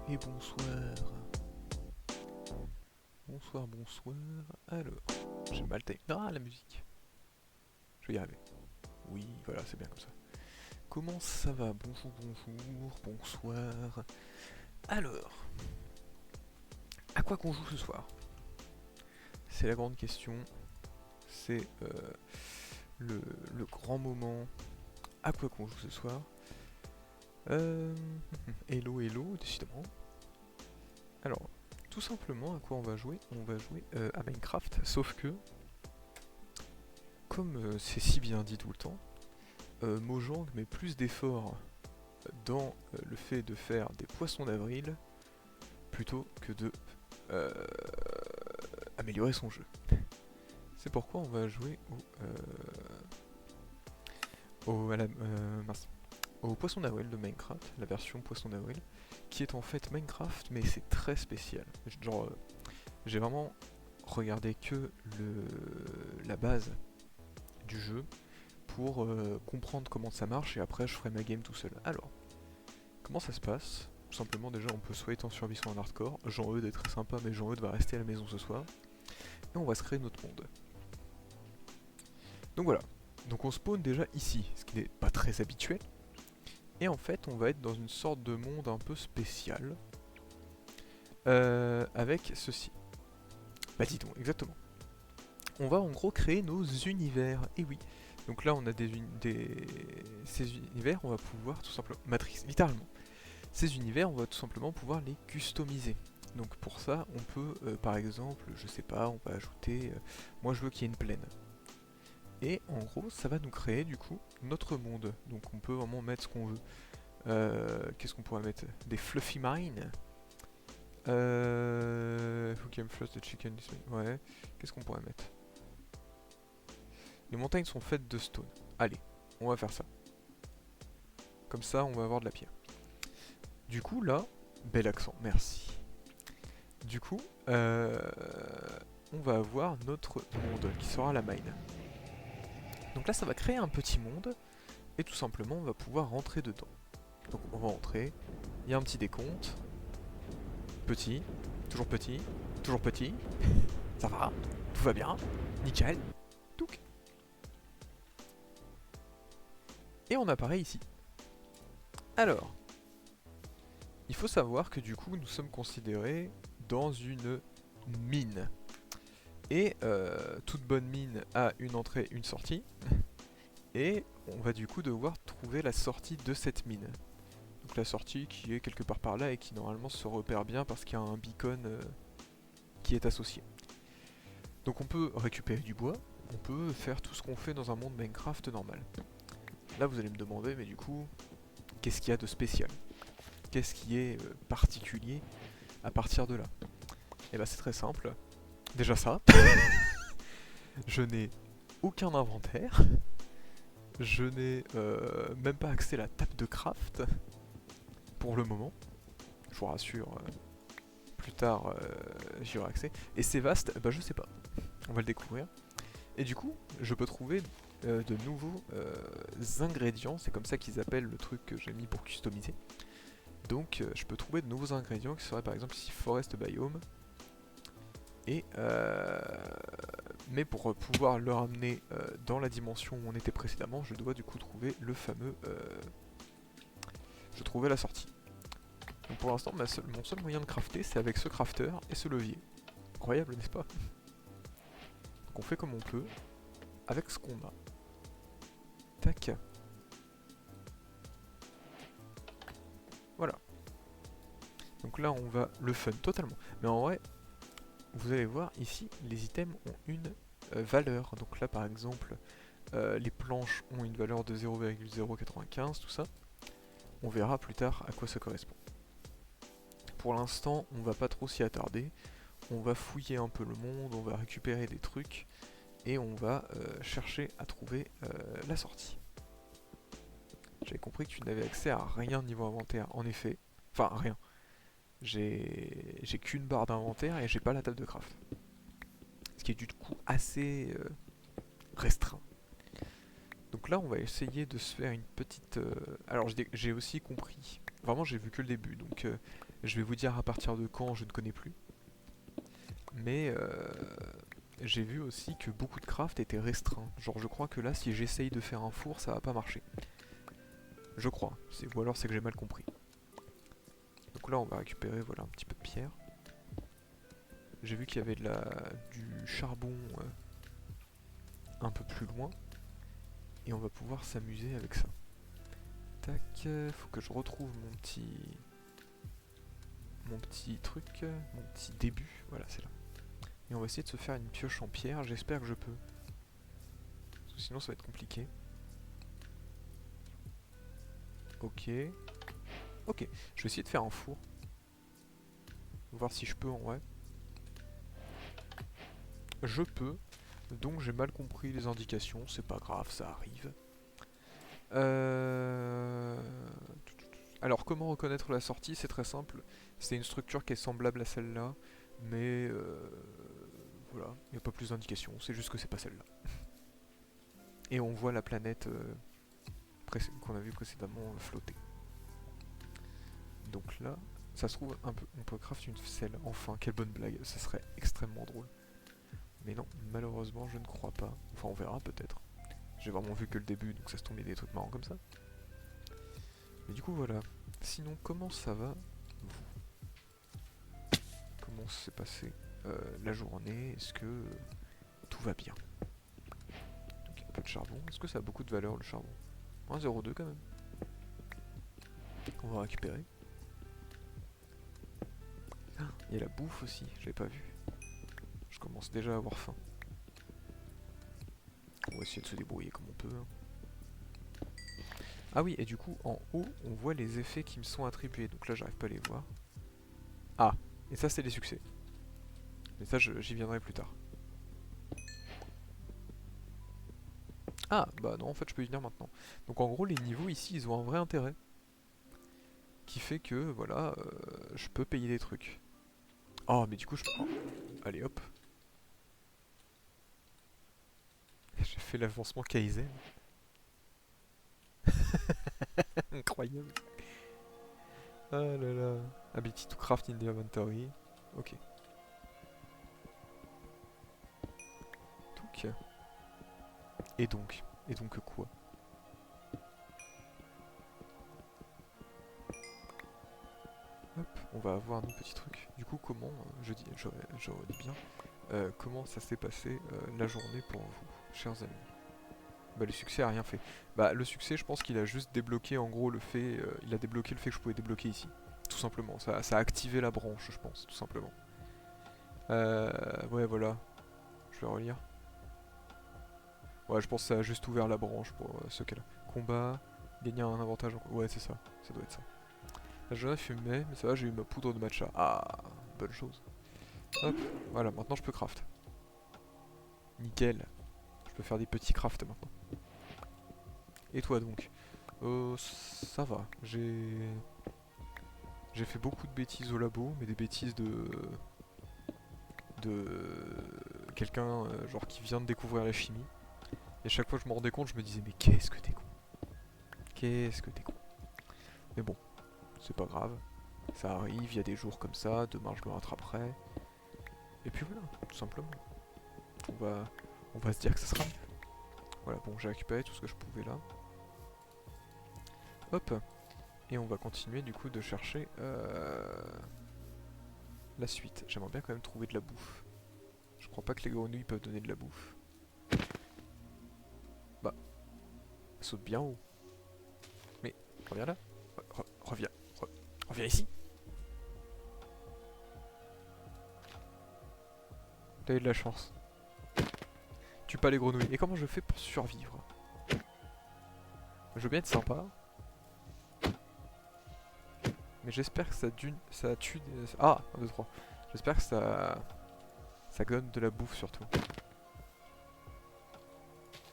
et bonsoir. Bonsoir, bonsoir. Alors, j'ai mal taillé. Ah, la musique. Je vais y arriver. Oui, voilà, c'est bien comme ça. Comment ça va? Bonjour, bonjour, bonsoir. Alors, à quoi qu'on joue ce soir? C'est la grande question. C'est le, le grand moment. À quoi qu'on joue ce soir? Euh... Hello, hello, décidément. Alors, tout simplement, à quoi on va jouer? On va jouer à Minecraft, sauf que, comme c'est si bien dit tout le temps, Mojang met plus d'efforts dans le fait de faire des poissons d'avril plutôt que de euh, améliorer son jeu. C'est pourquoi on va jouer au poisson d'avril de Minecraft, la version poisson d'avril, qui est en fait Minecraft, mais c'est très spécial. Genre, j'ai vraiment regardé que la base du jeu pour comprendre comment ça marche et après je ferai ma game tout seul. Alors, comment ça se passe? Tout simplement, déjà, on peut soit être en survie, soit en hardcore. Jean-Eudes est très sympa, mais Jean-Eudes va rester à la maison ce soir. Et on va se créer notre monde. Donc voilà. Donc on spawn déjà ici, ce qui n'est pas très habituel. Et en fait, on va être dans une sorte de monde un peu spécial. Avec ceci. Bah dis donc, exactement. On va en gros créer nos univers. Et oui. Donc là, on a ces univers, on va pouvoir tout simplement... Matrix, littéralement. Ces univers, on va tout simplement pouvoir les customiser. Donc pour ça, on peut, par exemple, je sais pas, on va ajouter... moi je veux qu'il y ait une plaine. Et en gros, ça va nous créer du coup notre monde. Donc on peut vraiment mettre ce qu'on veut. Qu'est-ce qu'on pourrait mettre? Des fluffy mines. Who came first, the chicken? Ouais. Qu'est-ce qu'on pourrait mettre? Les montagnes sont faites de stone. Allez, on va faire ça. Comme ça, on va avoir de la pierre. Du coup, là, bel accent, merci. Du coup, on va avoir notre monde qui sera la mine. Donc là, ça va créer un petit monde et tout simplement, on va pouvoir rentrer dedans. Donc on va entrer, il y a un petit décompte. Petit, toujours petit, toujours petit. Ça va, tout va bien, nickel, touc. Et on apparaît ici. Alors, il faut savoir que du coup, nous sommes considérés dans une mine. Et toute bonne mine a une entrée, une sortie. Et on va du coup devoir trouver la sortie de cette mine. Donc la sortie qui est quelque part par là et qui normalement se repère bien parce qu'il y a un beacon qui est associé. Donc on peut récupérer du bois, on peut faire tout ce qu'on fait dans un monde Minecraft normal. Là vous allez me demander, mais du coup, qu'est-ce qu'il y a de spécial? Qu'est-ce qui est particulier à partir de là? Et bah c'est très simple. Déjà ça, je n'ai aucun inventaire, je n'ai même pas accès à la table de craft pour le moment. Je vous rassure, plus tard j'y aurai accès. Et c'est vaste, bah je sais pas. On va le découvrir. Et du coup, je peux trouver de nouveaux ingrédients. C'est comme ça qu'ils appellent le truc que j'ai mis pour customiser. Donc je peux trouver de nouveaux ingrédients qui seraient par exemple ici Forest Biome. Et mais pour pouvoir le ramener dans la dimension où on était précédemment, je dois du coup trouver le fameux... je trouvais la sortie. Donc pour l'instant, mon seul moyen de crafter, c'est avec ce crafter et ce levier. Incroyable, n'est-ce pas? Donc on fait comme on peut, avec ce qu'on a. Tac. Voilà. Donc là, on va le fun totalement. Mais en vrai, vous allez voir ici, les items ont une valeur. Donc là, par exemple, les planches ont une valeur de 0,095, tout ça. On verra plus tard à quoi ça correspond. Pour l'instant, on va pas trop s'y attarder. On va fouiller un peu le monde, on va récupérer des trucs et on va chercher à trouver la sortie. J'avais compris que tu n'avais accès à rien niveau inventaire, en effet. Enfin, rien. J'ai qu'une barre d'inventaire et j'ai pas la table de craft. Ce qui est du coup assez restreint. Donc là, on va essayer de se faire une petite... Alors, j'ai aussi compris. Vraiment, j'ai vu que le début. Donc, Je vais vous dire à partir de quand, je ne connais plus. Mais j'ai vu aussi que beaucoup de craft étaient restreints. Genre je crois que là, si j'essaye de faire un four, ça va pas marcher. Je crois. Ou alors c'est que j'ai mal compris. Donc là, on va récupérer voilà, un petit peu de pierre. J'ai vu qu'il y avait du charbon un peu plus loin. Et on va pouvoir s'amuser avec ça. Tac, faut que je retrouve mon petit truc, mon petit début. Voilà, c'est là. Et on va essayer de se faire une pioche en pierre. J'espère que je peux. Parce que sinon, ça va être compliqué. Ok. Ok, je vais essayer de faire un four. Voir si je peux en vrai. Je peux. Donc j'ai mal compris les indications. C'est pas grave, ça arrive. Alors comment reconnaître la sortie? C'est très simple. C'est une structure qui est semblable à celle-là. Mais voilà, il n'y a pas plus d'indications. C'est juste que c'est pas celle-là. Et on voit la planète qu'on a vu précédemment flotter. Donc là, ça se trouve, on peut craft une selle. Enfin, quelle bonne blague. Ça serait extrêmement drôle. Mais non, malheureusement, je ne crois pas. Enfin, on verra peut-être. J'ai vraiment vu que le début, donc ça se tombe, il y a des trucs marrants comme ça. Mais du coup, voilà. Sinon, comment ça va, vous? Comment s'est passée la journée? Est-ce que tout va bien? Donc, un peu de charbon. Est-ce que ça a beaucoup de valeur, le charbon? 1,02 quand même. On va récupérer. Il y a la bouffe aussi, j'avais pas vu. Je commence déjà à avoir faim. On va essayer de se débrouiller comme on peut. Hein. Ah oui, et du coup, en haut, on voit les effets qui me sont attribués. Donc là, j'arrive pas à les voir. Ah, et ça, c'est des succès. Mais ça, j'y viendrai plus tard. Ah, bah non, en fait, je peux y venir maintenant. Donc en gros, les niveaux ici, ils ont un vrai intérêt. Qui fait que, voilà, je peux payer des trucs. Oh, mais du coup, je... Oh. Allez, hop. J'ai fait l'avancement Kaizen. Incroyable. Ah là là. Ability to craft in the inventory. Ok. Donc. Et donc quoi? Hop, on va avoir nos petits trucs. Du coup, comment, j'aurais dit bien, comment ça s'est passé la journée pour vous, chers amis? Bah le succès a rien fait. Bah le succès, je pense qu'il a juste débloqué en gros le fait, il a débloqué le fait que je pouvais débloquer ici. Tout simplement, ça a activé la branche, je pense, tout simplement. Ouais voilà, je vais relire. Ouais, je pense que ça a juste ouvert la branche pour ce cas-là. Combat, gagner un avantage Ouais, c'est ça doit être ça. La journée fumait, mais ça va, j'ai eu ma poudre de matcha. Ah, bonne chose. Hop, voilà, maintenant je peux craft. Nickel. Je peux faire des petits crafts maintenant. Et toi donc? Ça va. J'ai fait beaucoup de bêtises au labo, mais des bêtises de quelqu'un genre qui vient de découvrir la chimie. Et chaque fois que je me rendais compte, je me disais mais qu'est-ce que t'es con. Qu'est-ce que t'es con. Mais bon, c'est pas grave. Ça arrive, il y a des jours comme ça, demain je me rattraperai. Et puis voilà, tout simplement. On va se dire que ça sera mieux. Voilà, bon, j'ai récupéré tout ce que je pouvais là. Hop. Et on va continuer du coup de chercher la suite. J'aimerais bien quand même trouver de la bouffe. Je crois pas que les grenouilles peuvent donner de la bouffe. Bah, elle saute bien haut. Mais, reviens là. Reviens. Reviens ici. T'as eu de la chance. Tue pas les grenouilles. Et comment je fais pour survivre? Je veux bien être sympa. Mais j'espère que ça tue des... Ah, 1, 2, 3. J'espère que ça donne de la bouffe surtout.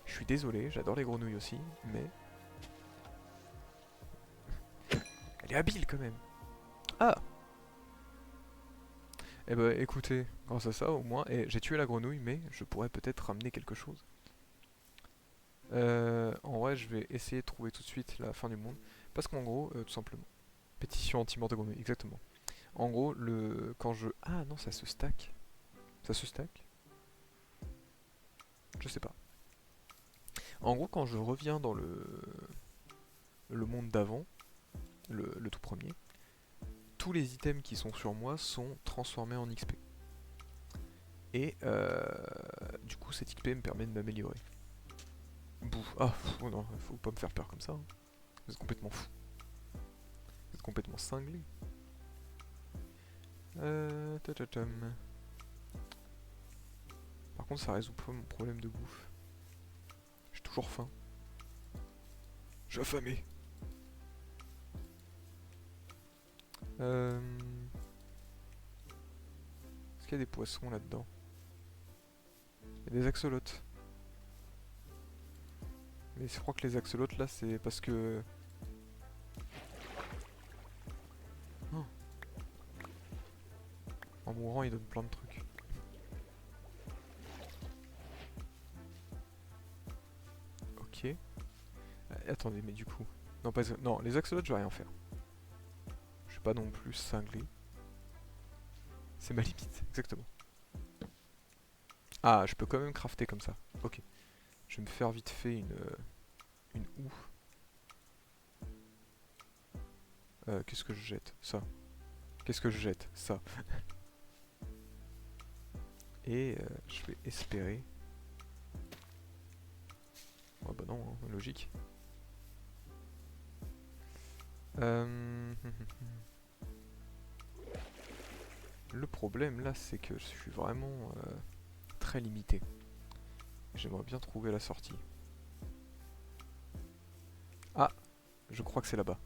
Je suis désolé, j'adore les grenouilles aussi, mais... Elle est habile quand même. Ah. Eh bah écoutez, grâce à ça au moins, et j'ai tué la grenouille, mais je pourrais peut-être ramener quelque chose. En vrai, je vais essayer de trouver tout de suite la fin du monde. Parce qu'en gros, tout simplement, pétition anti-mort de grenouille, exactement. En gros, quand je... Ah non, ça se stack. Ça se stack? Je sais pas. En gros, quand je reviens dans le monde d'avant, le tout premier, tous les items qui sont sur moi sont transformés en XP. Et du coup, cet XP me permet de m'améliorer. Bouf. Ah, oh non, faut pas me faire peur comme ça. Hein. Vous êtes complètement fou. Vous êtes complètement cinglé. Tatatam. Par contre, ça résout pas mon problème de bouffe. J'ai toujours faim. J'ai affamé. Est-ce qu'il y a des poissons là-dedans? Il y a des axolotes. Mais je crois que les axolotes là, c'est parce que... Oh. En mourant, ils donnent plein de trucs. Ok. Attendez, mais du coup... Non, pas... non, les axolotes, je vais rien faire. Je suis pas non plus cinglé. C'est ma limite, exactement. Ah, je peux quand même crafter comme ça. Ok. Je vais me faire vite fait une houe. Qu'est-ce que je jette? Ça. Qu'est-ce que je jette? Ça. Et je vais espérer. Oh bah non, hein, logique. Le problème là, c'est que je suis vraiment très limité. J'aimerais bien trouver la sortie. Ah, je crois que c'est là-bas.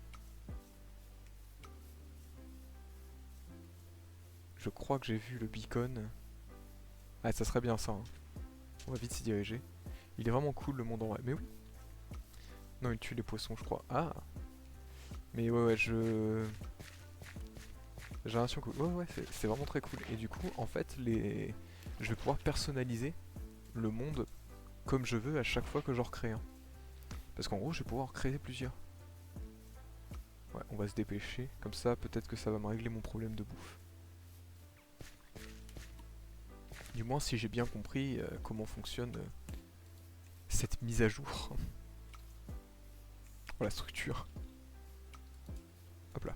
Je crois que j'ai vu le beacon. Ah, ça serait bien ça. Hein. On va vite s'y diriger. Il est vraiment cool le monde en vrai. Mais oui. Non, il tue les poissons, je crois. Ah. Mais ouais, j'ai l'impression que... Ouais, c'est vraiment très cool. Et du coup, en fait, je vais pouvoir personnaliser le monde comme je veux à chaque fois que j'en recrée un. Parce qu'en gros, je vais pouvoir en créer plusieurs. Ouais, on va se dépêcher. Comme ça, peut-être que ça va me régler mon problème de bouffe. Du moins, si j'ai bien compris comment fonctionne cette mise à jour. Oh, la structure. Hop là.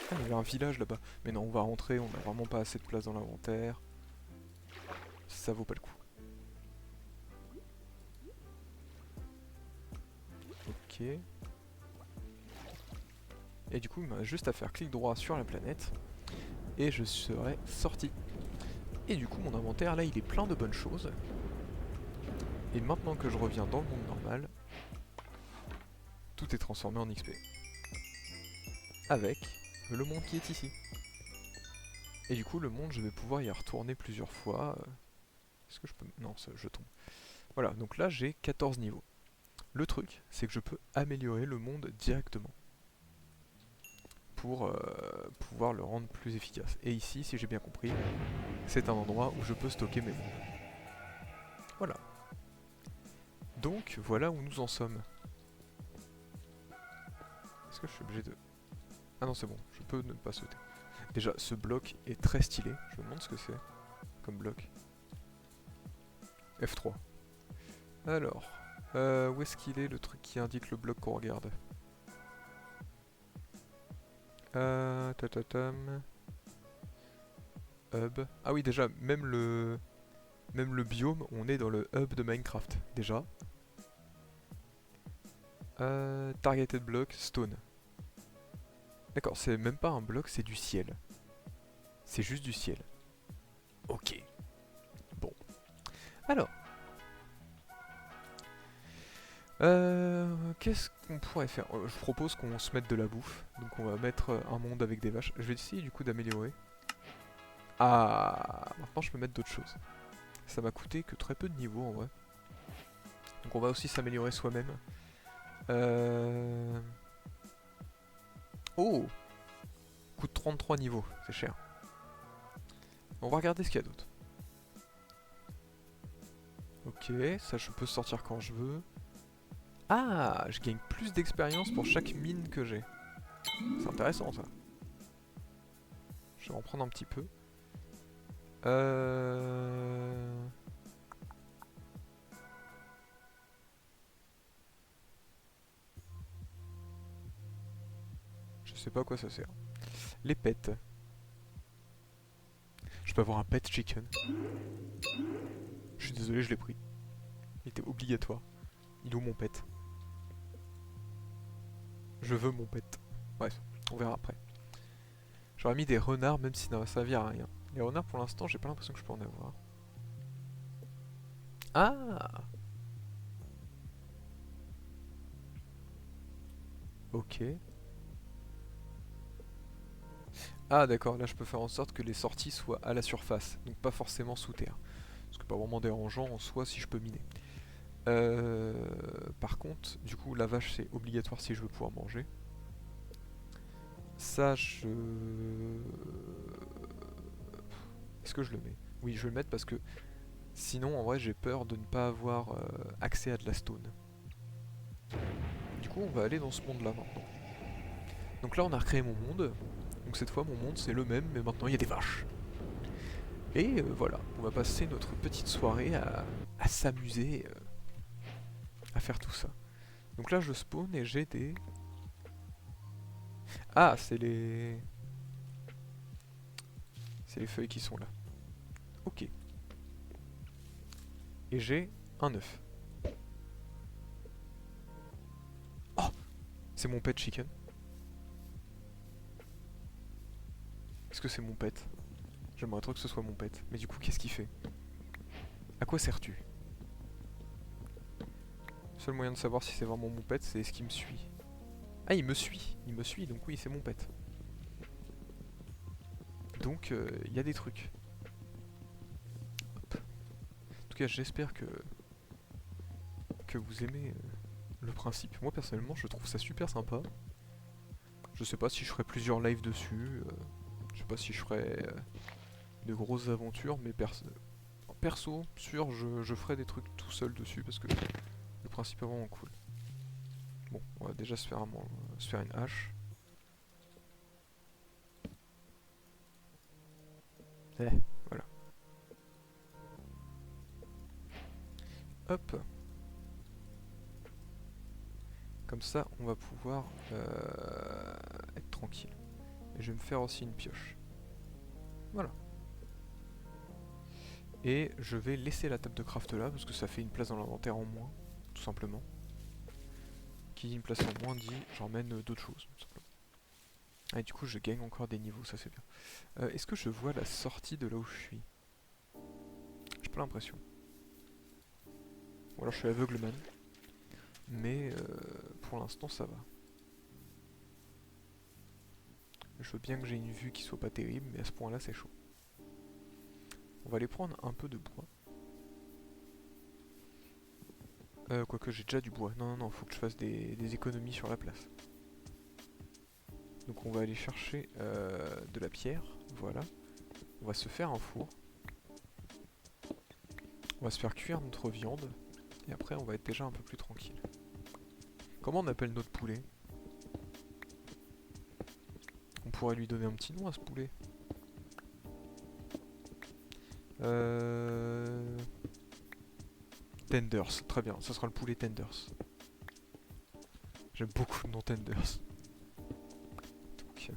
Ah, il y avait un village là-bas. Mais non, on va rentrer, on n'a vraiment pas assez de place dans l'inventaire. Ça vaut pas le coup. Ok. Et du coup, il m'a juste à faire clic droit sur la planète. Et je serai sorti. Et du coup, mon inventaire, là, il est plein de bonnes choses. Et maintenant que je reviens dans le monde normal, tout est transformé en XP. Avec le monde qui est ici. Et du coup, le monde, je vais pouvoir y retourner plusieurs fois. Est-ce que je peux... Non, je tombe. Voilà, donc là, j'ai 14 niveaux. Le truc, c'est que je peux améliorer le monde directement. Pour pouvoir le rendre plus efficace. Et ici, si j'ai bien compris, c'est un endroit où je peux stocker mes mondes. Voilà. Donc, voilà où nous en sommes. Est-ce que je suis obligé de... Ah non, c'est bon, je peux ne pas sauter. Déjà, ce bloc est très stylé. Je me demande ce que c'est comme bloc. F3. Alors, où est-ce qu'il est le truc qui indique le bloc qu'on regarde? Tatatam. Hub. Ah oui, déjà, même le biome, on est dans le hub de Minecraft, déjà. Targeted block, stone. D'accord, c'est même pas un bloc, c'est du ciel. C'est juste du ciel. Ok. Bon. Alors. Qu'est-ce qu'on pourrait faire? Je propose qu'on se mette de la bouffe. Donc on va mettre un monde avec des vaches. Je vais essayer du coup d'améliorer. Ah, maintenant je peux mettre d'autres choses. Ça m'a coûté que très peu de niveaux en vrai. Donc on va aussi s'améliorer soi-même. Oh, coûte 33 niveaux, c'est cher. On va regarder ce qu'il y a d'autre. Ok, ça je peux sortir quand je veux. Ah, je gagne plus d'expérience pour chaque mine que j'ai. C'est intéressant ça. Je vais en prendre un petit peu. Euh... Je sais pas à quoi ça sert. Les pets. Je peux avoir un pet chicken. Je suis désolé, je l'ai pris. Il était obligatoire. Il est où mon pet? Je veux mon pet. Bref, on verra après. J'aurais mis des renards même si ça va servir à rien. Les renards pour l'instant j'ai pas l'impression que je peux en avoir. Ah! Ok. Ah d'accord, là je peux faire en sorte que les sorties soient à la surface, donc pas forcément sous terre. Ce qui est pas vraiment dérangeant en soi si je peux miner. Par contre, du coup la vache c'est obligatoire si je veux pouvoir manger. Ça je... Est-ce que je le mets? Oui je vais le mettre parce que sinon en vrai j'ai peur de ne pas avoir accès à de la stone. Du coup on va aller dans ce monde là maintenant. Donc là on a recréé mon monde. Donc cette fois mon monde c'est le même mais maintenant il y a des vaches. Et voilà, on va passer notre petite soirée à s'amuser, à faire tout ça. Donc là je spawn et j'ai des... Ah c'est les... C'est les feuilles qui sont là. Ok. Et j'ai un œuf. Oh! C'est mon pet chicken. Est-ce que c'est mon pet? J'aimerais trop que ce soit mon pet. Mais du coup qu'est-ce qu'il fait? À quoi sers-tu? Le seul moyen de savoir si c'est vraiment mon pet c'est est-ce qu'il me suit. Ah il me suit donc oui c'est mon pet. Donc il y a des trucs. Hop. En tout cas j'espère que vous aimez le principe. Moi personnellement je trouve ça super sympa. Je sais pas si je ferai plusieurs lives dessus. Je sais pas si je ferai de grosses aventures, mais perso, sûr, je ferai des trucs tout seul dessus parce que le principe est vraiment cool. Bon, on va déjà se faire une hache. Voilà. Hop. Comme ça, on va pouvoir être tranquille. Et je vais me faire aussi une pioche. Voilà. Et je vais laisser la table de craft là, parce que ça fait une place dans l'inventaire en moins, tout simplement. Qui dit une place en moins dit j'emmène d'autres choses, tout simplement. Ah, et du coup je gagne encore des niveaux, ça c'est bien. Est-ce que je vois la sortie de là où je suis? J'ai pas l'impression. Ou alors je suis aveugleman. Mais pour l'instant ça va. Je veux bien que j'ai une vue qui soit pas terrible, mais à ce point là c'est chaud. On va aller prendre un peu de bois. Quoique j'ai déjà du bois. Non, non, non, faut que je fasse des économies sur la place. Donc on va aller chercher de la pierre, voilà. On va se faire un four. On va se faire cuire notre viande. Et après on va être déjà un peu plus tranquille. Comment on appelle notre poulet? On pourrait lui donner un petit nom à ce poulet. Tenders, très bien, ça sera le poulet Tenders. J'aime beaucoup le nom Tenders. Donc,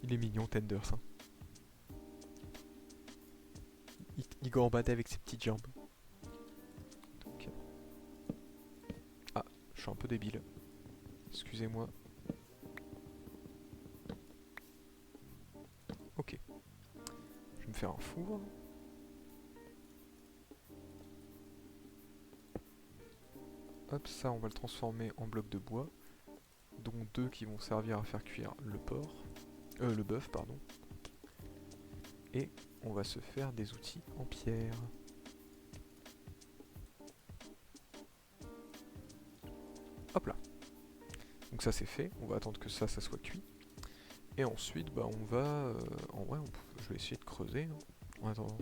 il est mignon Tenders. Hein. Il gambade avec ses petites jambes. Donc, ah, je suis un peu débile. Excusez-moi. Ok. Je vais me faire un four. Hop, ça on va le transformer en bloc de bois. Dont 2 qui vont servir à faire cuire le porc. Le bœuf, pardon. Et on va se faire des outils en pierre. Hop là. Donc ça c'est fait, on va attendre que ça soit cuit. Et ensuite, bah on va... en vrai, je vais essayer de creuser hein, en attendant.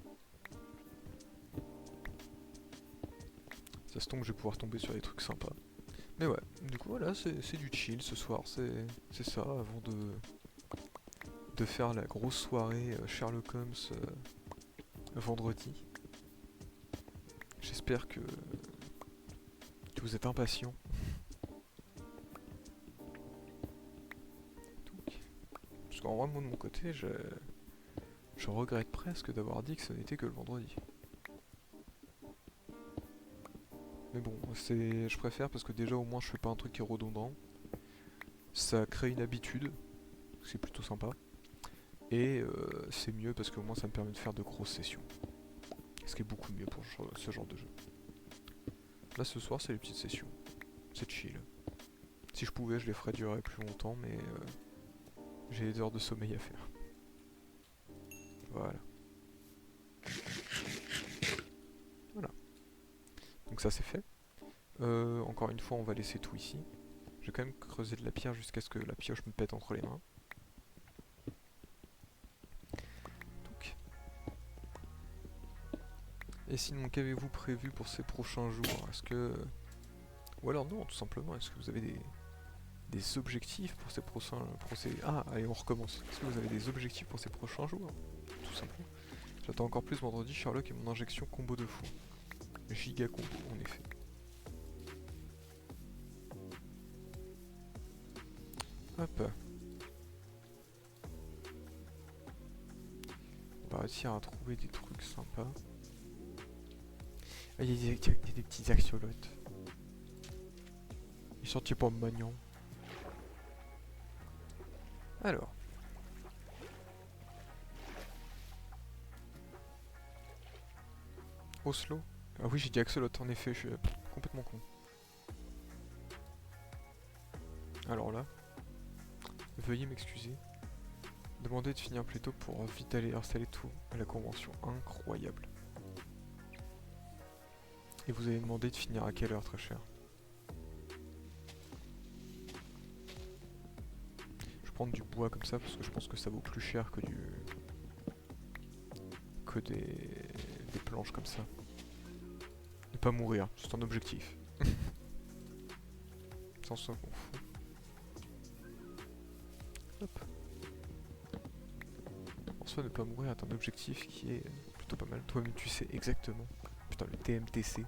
Ça se tombe, je vais pouvoir tomber sur des trucs sympas. Mais ouais, du coup voilà, c'est du chill ce soir, c'est ça, avant de de faire la grosse soirée Sherlock Holmes vendredi. J'espère que vous êtes impatients. Parce qu'en vrai, moi de mon côté, je regrette presque d'avoir dit que ce n'était que le vendredi. Mais bon, je préfère parce que déjà au moins je fais pas un truc qui est redondant. Ça crée une habitude, c'est plutôt sympa. Et c'est mieux parce qu'au moins ça me permet de faire de grosses sessions. Ce qui est beaucoup mieux pour ce genre de jeu. Là ce soir c'est les petites sessions. C'est chill. Si je pouvais je les ferais durer plus longtemps mais j'ai des heures de sommeil à faire. Voilà. Voilà. Donc ça c'est fait. Encore une fois on va laisser tout ici. Je vais quand même creuser de la pierre jusqu'à ce que la pioche me pète entre les mains. Donc. Et sinon qu'avez-vous prévu pour ces prochains jours? Est-ce que... Ou alors non, tout simplement, est-ce que vous avez des objectifs pour ces prochains... Ah, allez, on recommence. Est-ce que vous avez des objectifs pour ces prochains jours? Tout simplement. J'attends encore plus vendredi Sherlock et mon injection combo de fou. Giga combo, en effet. Hop. On va réussir à trouver des trucs sympas. Ah, il y a des petits axolotes. Ils sortent pas magnons. Alors. Oslo. Ah oui, j'ai dit axolote, en effet, je suis complètement con. Alors là. Veuillez m'excuser. Demandez de finir plus tôt pour vite aller installer tout à la convention. Incroyable. Et vous avez demandé de finir à quelle heure, très cher? Je vais prendre du bois comme ça parce que je pense que ça vaut plus cher que des planches comme ça. Ne pas mourir, c'est un objectif. Sans ça qu'on fout. Hop. En soi, ne pas mourir est un objectif qui est plutôt pas mal. Toi-même tu sais exactement. Putain, le TMTC.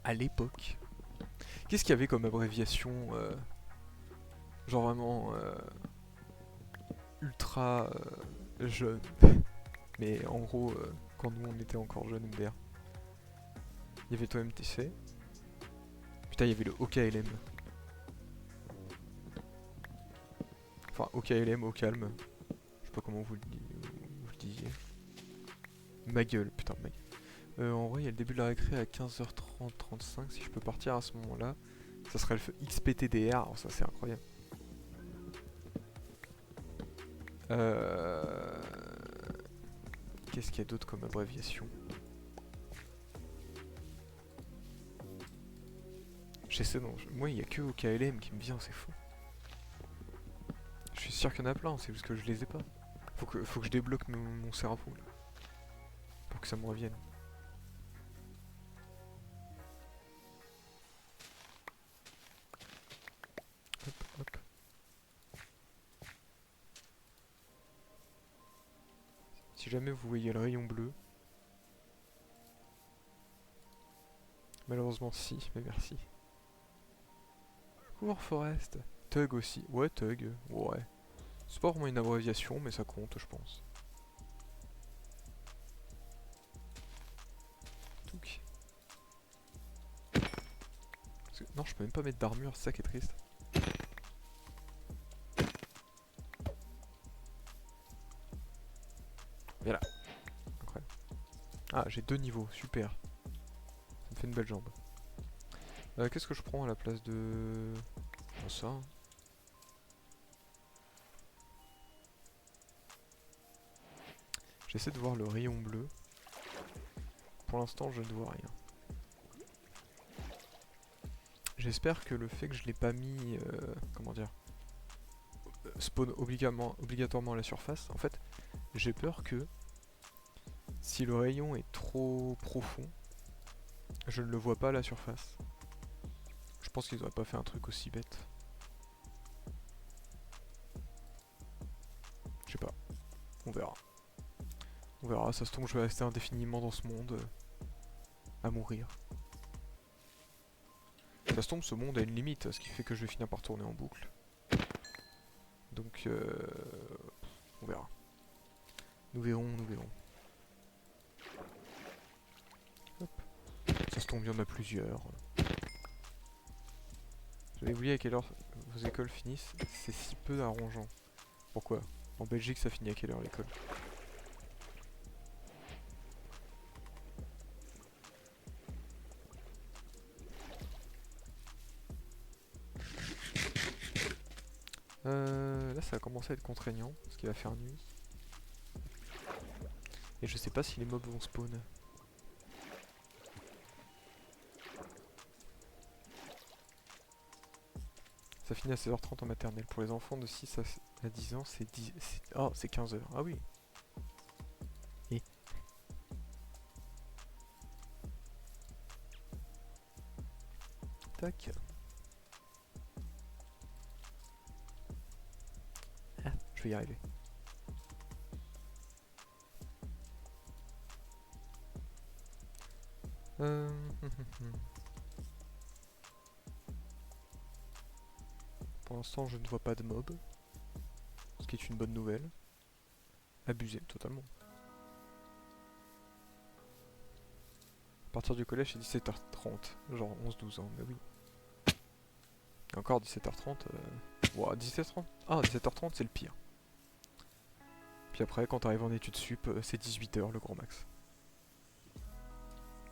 À l'époque. Qu'est-ce qu'il y avait comme abréviation genre vraiment ultra jeune. Mais en gros, quand nous on était encore jeunes, MDR. Il y avait toi MTC. Putain, il y avait le OKLM. Enfin, OKLM, au calme. Je sais pas comment vous le disiez. Ma gueule, putain, ma gueule. En vrai, il y a le début de la récré à 15h30, 35. Si je peux partir à ce moment-là, ça serait le feu XPTDR. Alors ça, c'est incroyable. Qu'est-ce qu'il y a d'autre comme abréviation? J'essaie non. Moi, il n'y a que OKLM qui me vient, c'est fou. Je suis sûr qu'il y en a plein, c'est juste que je les ai pas. Faut que je débloque mon cerveau là. Pour que ça me revienne. Hop, hop. Si jamais vous voyez le rayon bleu. Malheureusement si, mais merci. Cours Forest. Tug aussi. Ouais, Tug. Ouais. C'est pas vraiment une abréviation, mais ça compte, je pense. Touc. Non, je peux même pas mettre d'armure, c'est ça qui est triste. Voilà. Incroyable. Ah, j'ai 2 niveaux, super. Ça me fait une belle jambe. Qu'est-ce que je prends à la place de... Oh, ça. J'essaie de voir le rayon bleu. Pour l'instant, je ne vois rien. J'espère que le fait que je l'ai pas mis... comment dire, spawn obligatoirement à la surface. En fait, j'ai peur que si le rayon est trop profond, je ne le vois pas à la surface. Je pense qu'ils auraient pas fait un truc aussi bête. verra. On verra, ça se tombe, je vais rester indéfiniment dans ce monde, à mourir. Ça se tombe, ce monde a une limite, ce qui fait que je vais finir par tourner en boucle. Donc, on verra. Nous verrons, nous verrons. Hop. Ça se tombe, il y en a plusieurs. J'avais oublié à quelle heure vos écoles finissent. C'est si peu arrangeant. Pourquoi? En Belgique, ça finit à quelle heure l'école? Là, ça va commencer à être contraignant, parce qu'il va faire nuit. Et je sais pas si les mobs vont spawn. Ça finit à 16h30 en maternelle. Pour les enfants de 6 à 10 ans, c'est 10... Oh, c'est 15h. Ah oui. Et... Tac. Ah, je vais y arriver. Pour l'instant, je ne vois pas de mob. Ce qui est une bonne nouvelle. Abusé, totalement. À partir du collège, c'est 17h30. Genre 11-12 ans, mais oui. Et encore 17h30. Ouah, 17h30. Ah, 17h30, c'est le pire. Puis après, quand t'arrives en études sup, c'est 18h le grand max.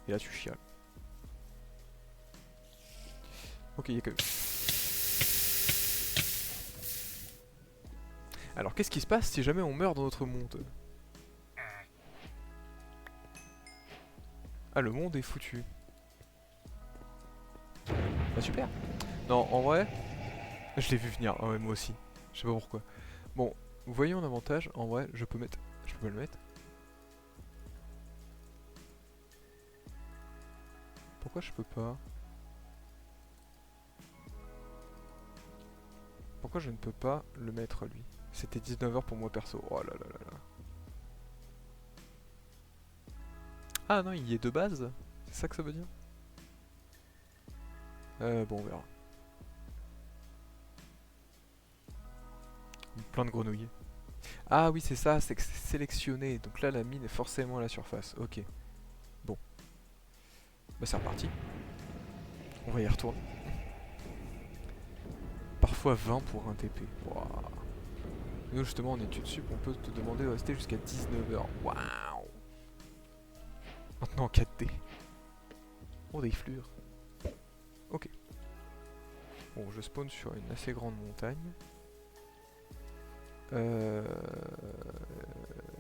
Et là, tu chiales. Ok, il y a que... Alors, qu'est-ce qui se passe si jamais on meurt dans notre monde? Ah, le monde est foutu. Bah super. Non, en vrai, je l'ai vu venir. Ah ouais, moi aussi. Je sais pas pourquoi. Bon, vous voyez mon avantage. En vrai, je peux mettre... Je peux pas le mettre. Pourquoi je peux pas? Pourquoi je ne peux pas le mettre, lui? C'était 19h pour moi perso. Oh là là là là. Ah non, il y est de base? C'est ça que ça veut dire? Bon, on verra. Plein de grenouilles. Ah oui, c'est ça, c'est que c'est sélectionné. Donc là, la mine est forcément à la surface. Ok. Bon. Bah, c'est reparti. On va y retourner. Parfois 20 pour un TP. Waouh. Nous, justement, en études sup, on peut te demander de rester jusqu'à 19h. Waouh. Maintenant en 4D. Oh, des fleurs. Ok. Bon, je spawn sur une assez grande montagne.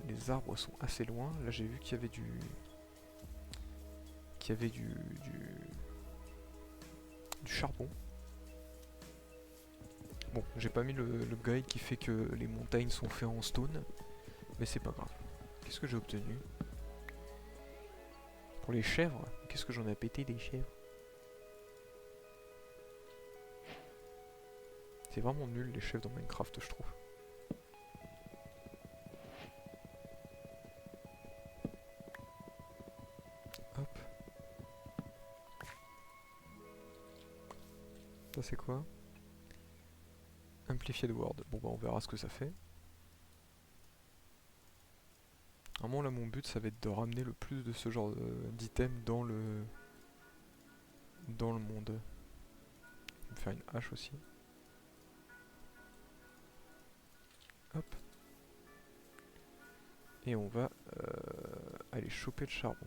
Les arbres sont assez loin. Là, j'ai vu qu'il y avait du... du charbon. Bon, j'ai pas mis le guide qui fait que les montagnes sont faites en stone. Mais c'est pas grave. Qu'est-ce que j'ai obtenu? Pour les chèvres? Qu'est-ce que j'en ai pété des chèvres? C'est vraiment nul les chèvres dans Minecraft, je trouve. Hop. Ça c'est quoi? Amplified Word. Bon bah on verra ce que ça fait. Vraiment là mon but ça va être de ramener le plus de ce genre d'items dans le monde. Je vais me faire une hache aussi. Hop. Et on va aller choper le charbon.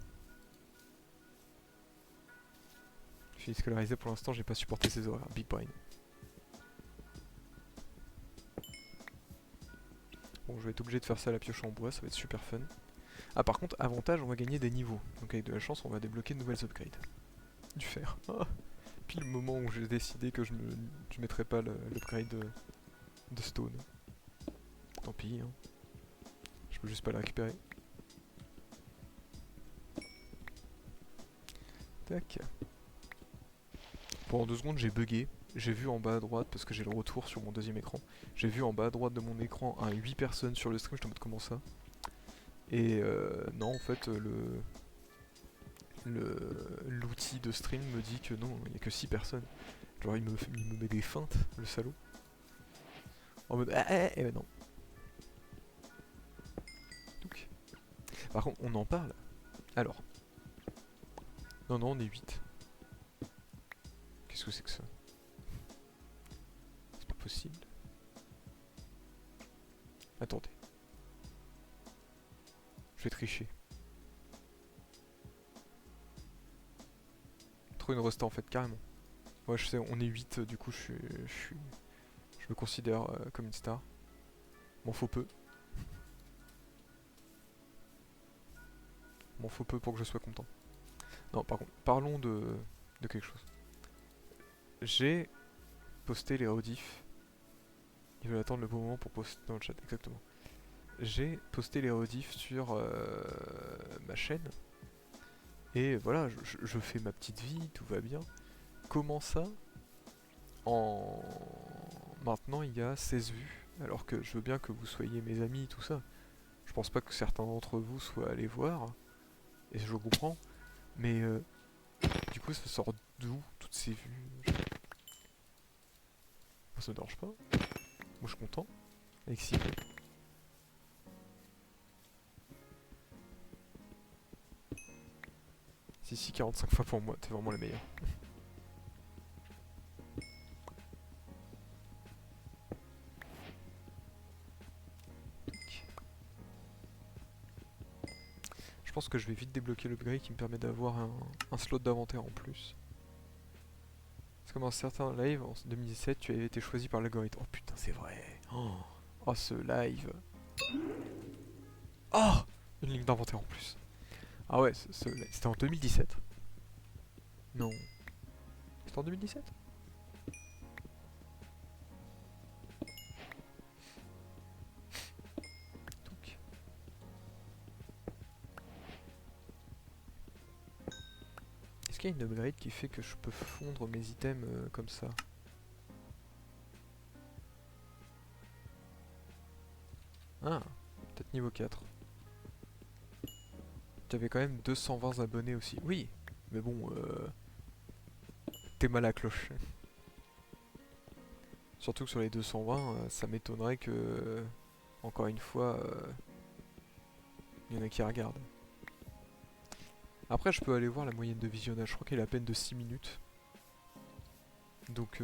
Je suis scolarisé pour l'instant, j'ai pas supporté ces horaires. Big brain. Bon, je vais être obligé de faire ça à la pioche en bois, ça va être super fun. Ah, par contre, avantage, on va gagner des niveaux. Donc, avec de la chance, on va débloquer de nouvelles upgrades. Du fer. Ah. Puis le moment où j'ai décidé que je mettrais pas l'upgrade de stone. Tant pis, hein. Je peux juste pas la récupérer. Tac. Pendant 2 secondes, j'ai bugué. J'ai vu en bas à droite, parce que j'ai le retour sur mon deuxième écran. J'ai vu en bas à droite de mon écran un 8 personnes sur le stream, j'étais en mode comment ça? Et non, en fait, l'outil de stream me dit que non, il n'y a que 6 personnes. Genre, il me met des feintes, le salaud. En mode, non. Donc. Par contre, on en parle. Alors. Non, non, on est 8. Qu'est-ce que c'est que ça? C'est pas possible. Attendez. Je vais tricher. Trop une resta en fait, carrément. Ouais, je sais, on est 8, du coup je me considère comme une star. M'en faut peu. M'en faut peu pour que je sois content. Non, par contre, parlons de quelque chose. J'ai posté les rediffs. Il veut attendre le bon moment pour poster dans le chat, exactement. J'ai posté les rediffs sur ma chaîne. Et voilà, je fais ma petite vie, tout va bien. Comment ça, maintenant il y a 16 vues, alors que je veux bien que vous soyez mes amis, tout ça. Je pense pas que certains d'entre vous soient allés voir, et je comprends, mais du coup ça sort d'où toutes ces vues? Moi ça me dérange pas, moi je suis content, excité. Si, 45 fois pour moi, t'es vraiment le meilleur. Je pense que je vais vite débloquer l'upgrade qui me permet d'avoir un slot d'inventaire en plus. C'est comme un certain live en 2017, tu avais été choisi par l'algorithme. Oh putain, c'est vrai. Oh, ce live. Oh, une ligne d'inventaire en plus. Ah ouais, c'était en 2017. Non. C'était en 2017. Donc. Est-ce qu'il y a une upgrade qui fait que je peux fondre mes items comme ça? Ah, peut-être niveau 4. Tu avais quand même 220 abonnés aussi. Oui, mais bon, t'es mal à cloche. Surtout que sur les 220, ça m'étonnerait que, encore une fois, il y en a qui regardent. Après, je peux aller voir la moyenne de visionnage. Je crois qu'elle est à peine de 6 minutes. Donc,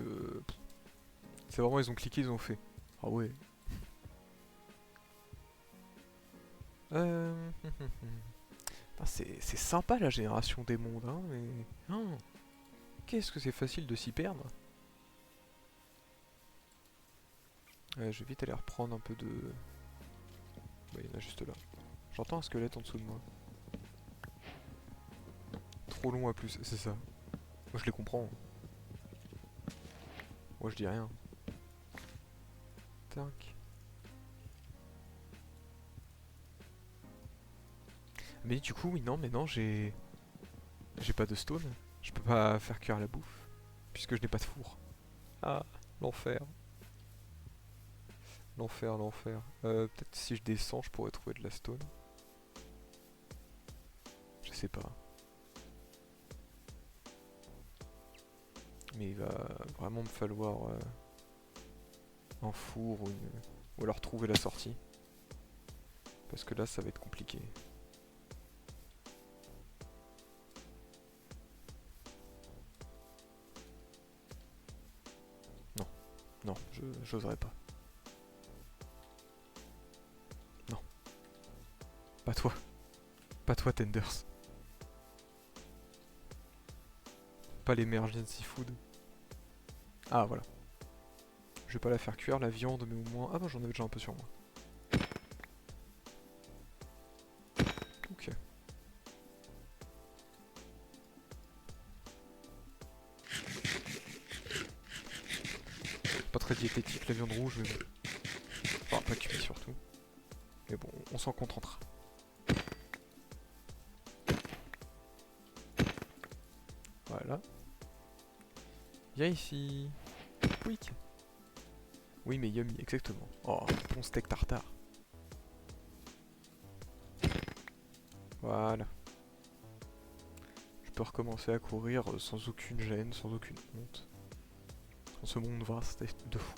c'est vraiment, ils ont cliqué, ils ont fait. Ah ouais. C'est sympa la génération des mondes, hein, mais... Oh, qu'est-ce que c'est facile de s'y perdre. Je vais vite aller reprendre un peu de... Bah, il y en a juste là. J'entends un squelette en dessous de moi. Trop long à plus, c'est ça. Moi je les comprends. Moi je dis rien. Tac. Mais du coup, oui, non, mais non, j'ai pas de stone. Je peux pas faire cuire la bouffe. Puisque je n'ai pas de four. Ah, l'enfer. L'enfer, l'enfer. Peut-être si je descends, je pourrais trouver de la stone. Je sais pas. Mais il va vraiment me falloir un four ou alors trouver la sortie. Parce que là, ça va être compliqué. Non, non, j'oserais pas. Non. Pas toi. Pas toi, Tenders. Pas l'emergency food. Ah, voilà. Je vais pas la faire cuire, la viande, mais au moins... Ah bah j'en avais déjà un peu sur moi. Ok. Pas très diététique la viande rouge, mais bon. Enfin, pas cuit surtout. Mais bon, on s'en contentera. Voilà. Viens ici. Quick. Oui, mais yummy, exactement. Oh, bon steak tartare. Voilà. Je peux recommencer à courir sans aucune gêne, sans aucune honte. Dans ce monde vaste et de fou.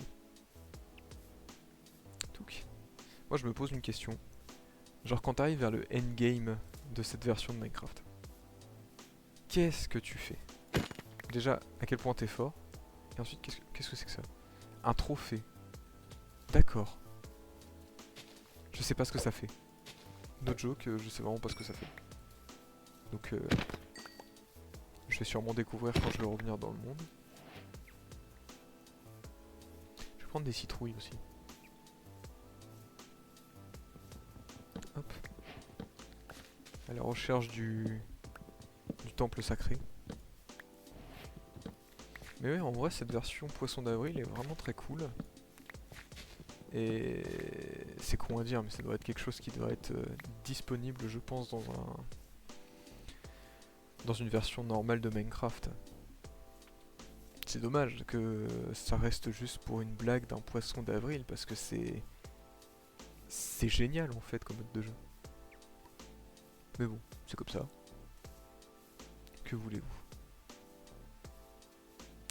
Touc. Moi je me pose une question. Genre quand t'arrives vers le endgame de cette version de Minecraft, qu'est-ce que tu fais? Déjà, à quel point t'es fort? Et ensuite, qu'est-ce que c'est que ça? Un trophée. D'accord. Je sais pas ce que ça fait. No joke, je sais vraiment pas ce que ça fait. Donc je vais sûrement découvrir quand je vais revenir dans le monde. Je vais prendre des citrouilles aussi. Hop. À la recherche du temple sacré. Mais ouais, en vrai, cette version Poisson d'avril est vraiment très cool. Et c'est con à dire, mais ça doit être quelque chose qui doit être disponible, je pense, dans une version normale de Minecraft. C'est dommage que ça reste juste pour une blague d'un poisson d'avril, parce que c'est génial en fait comme mode de jeu. Mais bon, c'est comme ça. Que voulez-vous?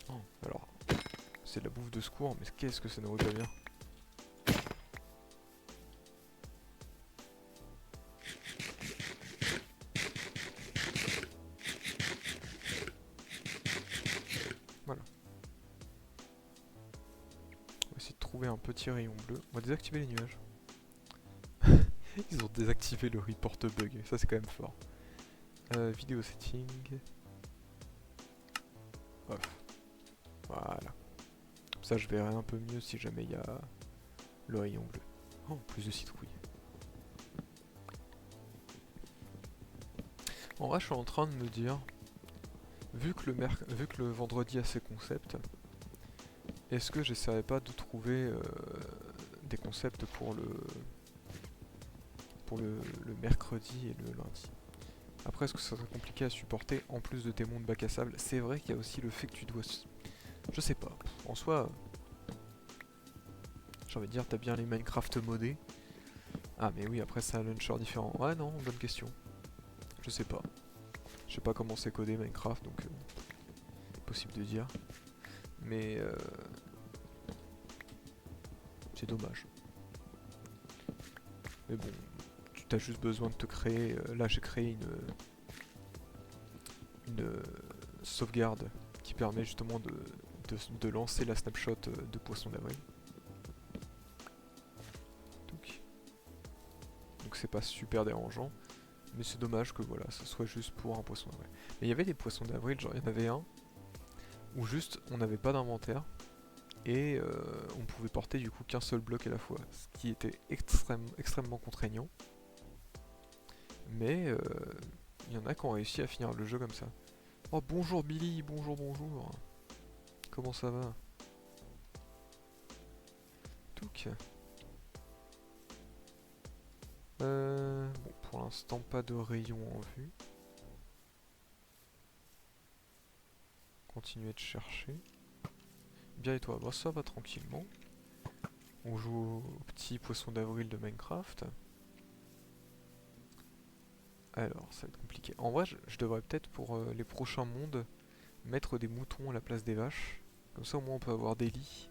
Oh, alors, c'est de la bouffe de secours, mais qu'est-ce que ça ne vaut pas bien? Voilà. On va essayer de trouver un petit rayon bleu. On va désactiver les nuages. Ils ont désactivé le report bug, ça c'est quand même fort. Vidéo setting. Off. Voilà. Comme ça je verrai un peu mieux si jamais il y a le rayon bleu. Oh, plus de citrouilles. En vrai, je suis en train de me dire, vu que le vendredi a ses concepts, est-ce que j'essaierai pas de trouver des concepts pour le mercredi et le lundi? Après, est-ce que ça serait compliqué à supporter en plus de tes mondes bac à sable? C'est vrai qu'il y a aussi le fait que tu dois... Je sais pas. En soi, j'ai envie de dire, t'as bien les Minecraft modés. Ah mais oui, après c'est un launcher différent. Ouais non, bonne question. Je sais pas. Je sais pas comment c'est codé Minecraft, donc possible de dire. Mais c'est dommage. Mais bon, tu as juste besoin de te créer... là j'ai créé une sauvegarde qui permet justement de lancer la snapshot de Poisson d'avril. Donc c'est pas super dérangeant. Mais c'est dommage que voilà, ça soit juste pour un poisson d'avril. Mais il y avait des poissons d'avril, genre il y en avait un où juste on n'avait pas d'inventaire et on pouvait porter du coup qu'un seul bloc à la fois, ce qui était extrêmement contraignant. Mais il y en a qui ont réussi à finir le jeu comme ça. Oh bonjour Billy, bonjour bonjour. Comment ça va? Touc. Bon, pour l'instant pas de rayon en vue. Continuer de chercher. Bien et toi? Bah ça va tranquillement. On joue au petit poisson d'avril de Minecraft. Alors, ça va être compliqué. En vrai, je devrais peut-être pour les prochains mondes mettre des moutons à la place des vaches. Comme ça, au moins, on peut avoir des lits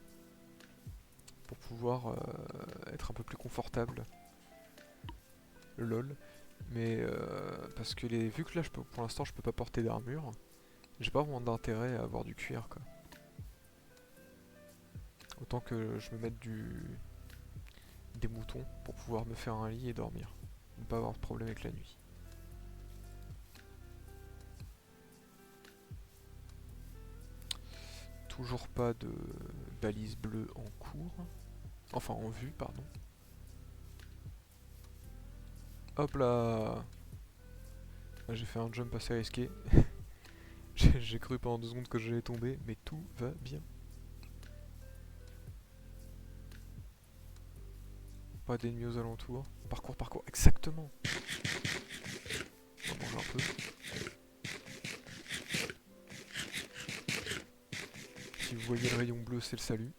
pour pouvoir être un peu plus confortable. Lol. Mais parce que vu que là, pour l'instant, je peux pas porter d'armure, j'ai pas vraiment d'intérêt à avoir du cuir, quoi. Autant que je me mette des moutons pour pouvoir me faire un lit et dormir. Ne pas avoir de problème avec la nuit. Toujours pas de balise bleue en cours. Enfin en vue, pardon. Hop là! J'ai fait un jump assez risqué. J'ai cru pendant 2 secondes que j'allais tomber, mais tout va bien. Pas d'ennemis aux alentours. Parcours, parcours, exactement! On va manger un peu. Si vous voyez le rayon bleu, c'est le salut.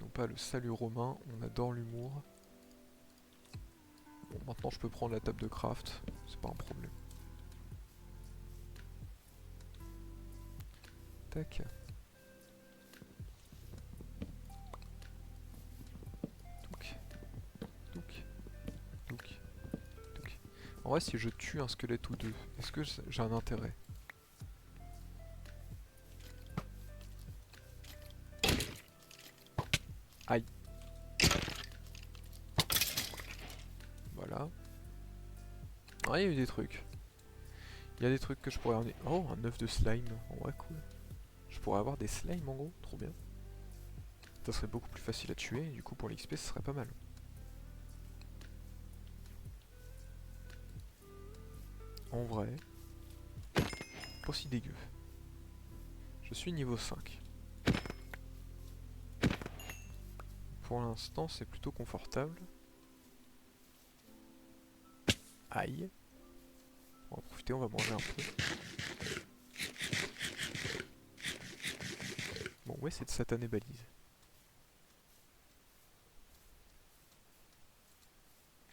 Non pas le salut romain, on adore l'humour. Bon, Maintenant je peux prendre la table de craft, c'est pas un problème. Tac. Touc. Touc. Touc. Touc. En vrai si je tue un squelette ou deux, est-ce que j'ai un intérêt? Aïe. Voilà. Ah, il y a eu des trucs. Il y a des trucs que je pourrais... Oh, un œuf de slime. En vrai, cool. Je pourrais avoir des slimes en gros, trop bien. Ça serait beaucoup plus facile à tuer, et du coup pour l'XP ce serait pas mal. En vrai, pas si dégueu. Je suis niveau 5. Pour l'instant c'est plutôt confortable. Aïe. On va profiter, on va manger un peu. Bon, ouais, c'est de satané balise.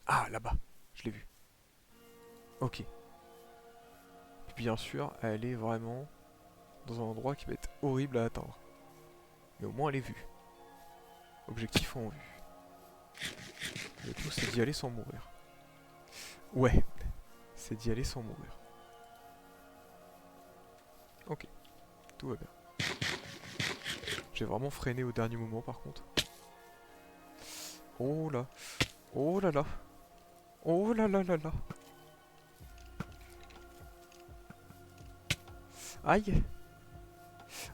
Ah, là-bas, je l'ai vu. Ok. Et bien sûr, elle est vraiment dans un endroit qui va être horrible à atteindre. Mais au moins elle est vue. Objectif en vue. Le tout c'est d'y aller sans mourir. Ouais, c'est d'y aller sans mourir. Ok, tout va bien. J'ai vraiment freiné au dernier moment par contre. Oh là. Oh là là. Oh là là là là. Aïe.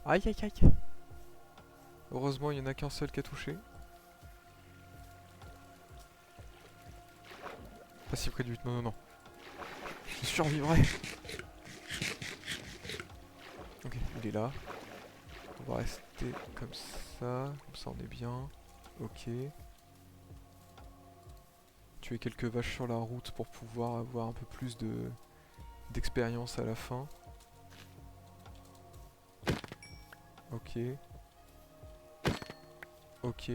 Aïe aïe aïe. Heureusement il n'y en a qu'un seul qui a touché. Pas si près du 8. Non non non. Je survivrai. Ok, il est là. On va rester comme ça on est bien. Ok. Tuer quelques vaches sur la route pour pouvoir avoir un peu plus d'expérience à la fin. Ok. Ok.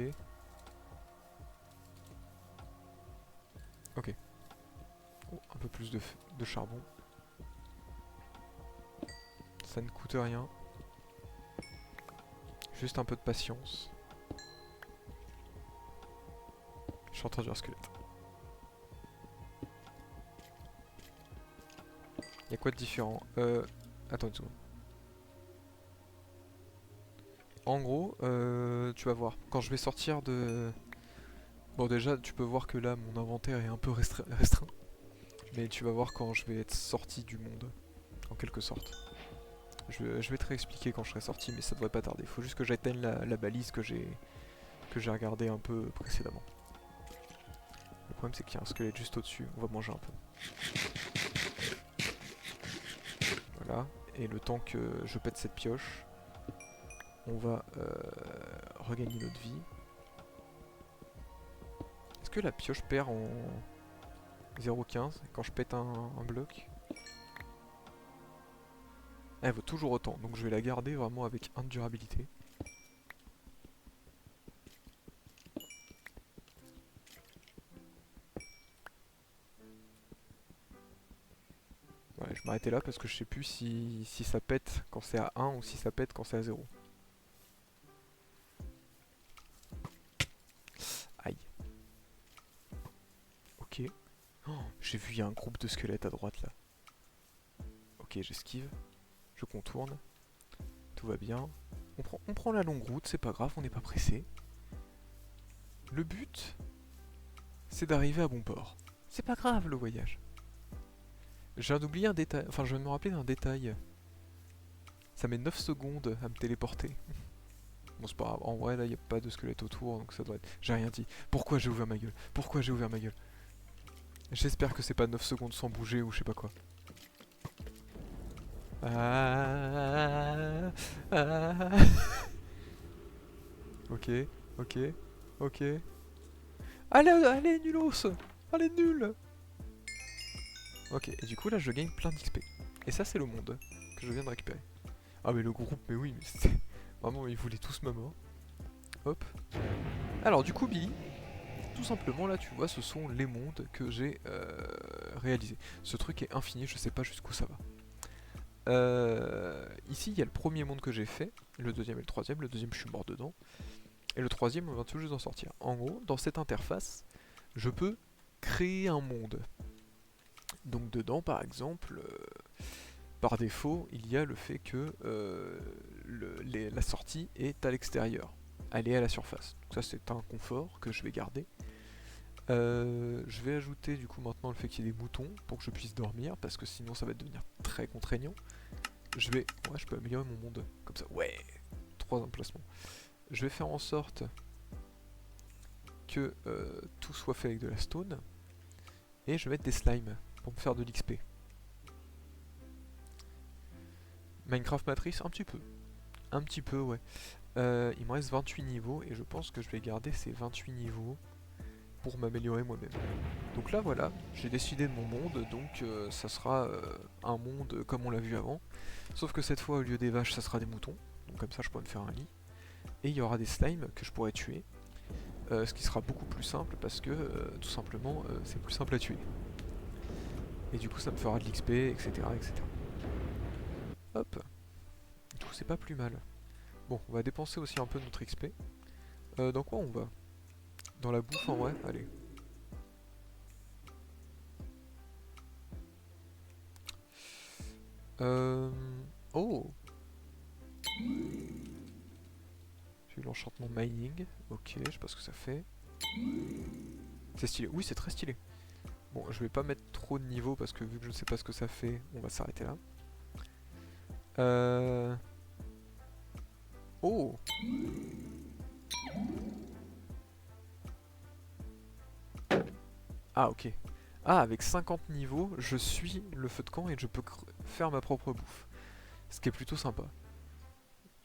Ok. Oh, un peu plus de charbon. Ça ne coûte rien. Juste un peu de patience. Je suis entendu un squelette. Y'a quoi de différent? Attends une seconde. En gros, tu vas voir. Quand je vais sortir de... Bon déjà, tu peux voir que là, mon inventaire est un peu restreint. Mais tu vas voir quand je vais être sorti du monde. En quelque sorte. Je vais te réexpliquer quand je serai sorti, mais ça devrait pas tarder. Faut juste que j'atteigne la balise que j'ai regardée un peu précédemment. Le problème c'est qu'il y a un squelette juste au-dessus. On va manger un peu. Voilà. Et le temps que je pète cette pioche, on va regagner notre vie. Est-ce que la pioche perd en 0,15 quand je pète un bloc? Elle vaut toujours autant, donc je vais la garder vraiment avec 1 de durabilité. Ouais, je m'arrêtais là parce que je sais plus si ça pète quand c'est à 1 ou si ça pète quand c'est à 0. Aïe. Ok. Oh, j'ai vu, il y a un groupe de squelettes à droite là. Ok, j'esquive. Je contourne. Tout va bien. On prend la longue route, c'est pas grave, on n'est pas pressé. Le but, c'est d'arriver à bon port. C'est pas grave le voyage. Je viens d'oublier un détail, enfin je viens de me rappeler d'un détail. Ça met 9 secondes à me téléporter. Bon c'est pas grave, en vrai là y a pas de squelette autour donc ça doit être... J'ai rien dit. Pourquoi j'ai ouvert ma gueule? Pourquoi j'ai ouvert ma gueule? J'espère que c'est pas 9 secondes sans bouger ou je sais pas quoi. Ah, ah. Ok, ok, ok. Allez, allez, nulos! Allez, nul! Ok, et du coup là je gagne plein d'XP. Et ça c'est le monde que je viens de récupérer. Ah mais le groupe, mais oui, mais c'était... Vraiment, ils voulaient tous ma mort. Hop. Alors du coup, Billy, tout simplement là tu vois ce sont les mondes que j'ai réalisés. Ce truc est infini, je sais pas jusqu'où ça va. Ici il y a le premier monde que j'ai fait, le deuxième et le troisième. Le deuxième je suis mort dedans. Et le troisième on vient tout juste d'en sortir. En gros dans cette interface je peux créer un monde. Donc dedans par exemple par défaut il y a le fait que la sortie est à l'extérieur. Elle est à la surface. Donc ça c'est un confort que je vais garder. Je vais ajouter du coup maintenant le fait qu'il y ait des boutons pour que je puisse dormir parce que sinon ça va devenir très contraignant. Ouais, je peux améliorer mon monde comme ça. Ouais, 3 emplacements. Je vais faire en sorte que tout soit fait avec de la stone et je vais mettre des slimes pour me faire de l'XP. Minecraft Matrice, un petit peu ouais. Il me reste 28 niveaux et je pense que je vais garder ces 28 niveaux pour m'améliorer moi-même. Donc là voilà, j'ai décidé de mon monde, donc ça sera un monde comme on l'a vu avant. Sauf que cette fois au lieu des vaches ça sera des moutons, donc comme ça je pourrais me faire un lit. Et il y aura des slimes que je pourrais tuer, ce qui sera beaucoup plus simple parce que tout simplement c'est plus simple à tuer. Et du coup ça me fera de l'XP, etc., etc. Hop, du coup c'est pas plus mal. Bon, on va dépenser aussi un peu notre XP. Dans quoi on va? Dans la bouffe en vrai? Allez. Oh! J'ai eu l'enchantement mining. Ok, je sais pas ce que ça fait. C'est stylé. Oui, c'est très stylé. Bon, je vais pas mettre trop de niveau parce que vu que je ne sais pas ce que ça fait, on va s'arrêter là. Oh! Ah, ok. Ah, avec 50 niveaux, je suis le feu de camp et je peux faire ma propre bouffe. Ce qui est plutôt sympa.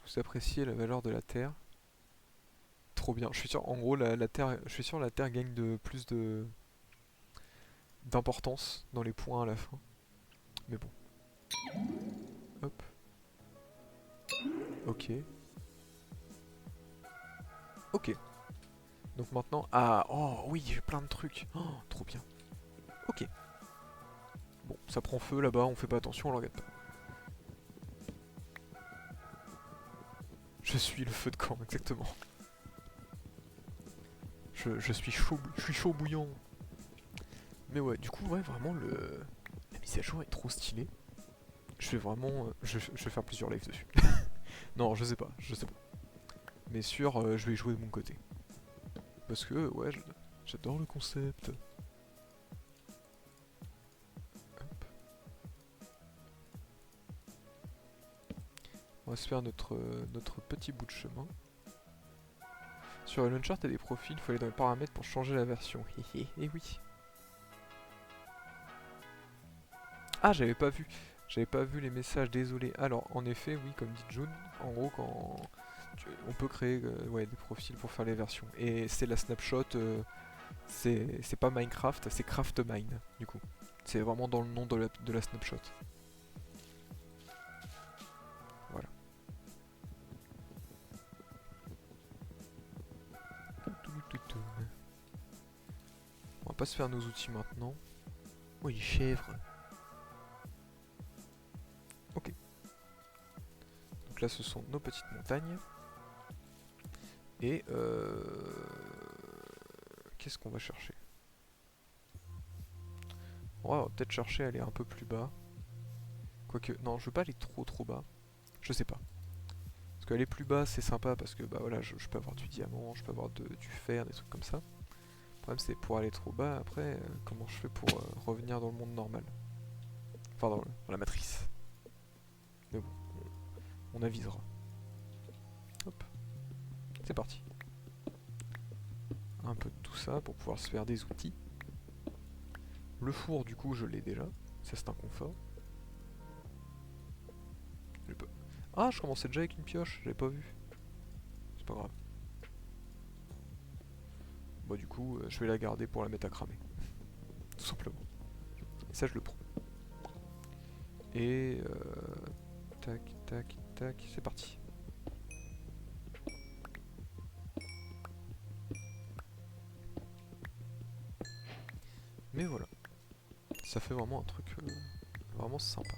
Vous appréciez la valeur de la terre. Trop bien. Je suis sûr, en gros, la terre, je suis sûr la terre gagne de plus de d'importance dans les points à la fin. Mais bon. Hop. Ok. Ok. Donc maintenant... Ah, oh oui, j'ai plein de trucs. Oh, trop bien. Ok. Bon, ça prend feu là-bas, on fait pas attention, on le regarde pas. Je suis le feu de camp, exactement. Je suis chaud bouillant. Mais ouais, du coup, ouais, vraiment, la mise à jour est trop stylée. Je vais vraiment... je vais faire plusieurs lives dessus. Non, je sais pas. Mais sûr, je vais y jouer de mon côté. Parce que, ouais, j'adore le concept. Hop. On va se faire notre petit bout de chemin. Sur le launcher, t'as des profils, il faut aller dans les paramètres pour changer la version. Et oui. Ah, j'avais pas vu. J'avais pas vu les messages, désolé. Alors, en effet, oui, comme dit June, en gros, on peut créer ouais, des profils pour faire les versions. Et c'est la snapshot, c'est pas Minecraft, c'est Craftmine, du coup. C'est vraiment dans le nom de la snapshot. Voilà. On va pas se faire nos outils maintenant. Oui, chèvre. Ok. Donc là, ce sont nos petites montagnes. Et qu'est-ce qu'on va chercher? On va peut-être chercher à aller un peu plus bas. Quoique, non, je veux pas aller trop bas. Je sais pas. Parce qu'aller plus bas, c'est sympa parce que bah voilà, je peux avoir du diamant, je peux avoir du fer, des trucs comme ça. Le problème, c'est pour aller trop bas, après, comment je fais pour revenir dans le monde normal? Enfin, dans la matrice. Mais bon, on avisera. Hop, c'est parti. Un peu de tout ça pour pouvoir se faire des outils. Le four, du coup, je l'ai déjà. Ça, c'est un confort. Ah, je commençais déjà avec une pioche, j'avais pas vu. C'est pas grave. Bah du coup, je vais la garder pour la mettre à cramer. Tout simplement. Et ça, je le prends. Et... tac, tac, tac, c'est parti. Mais voilà, ça fait vraiment un truc vraiment sympa.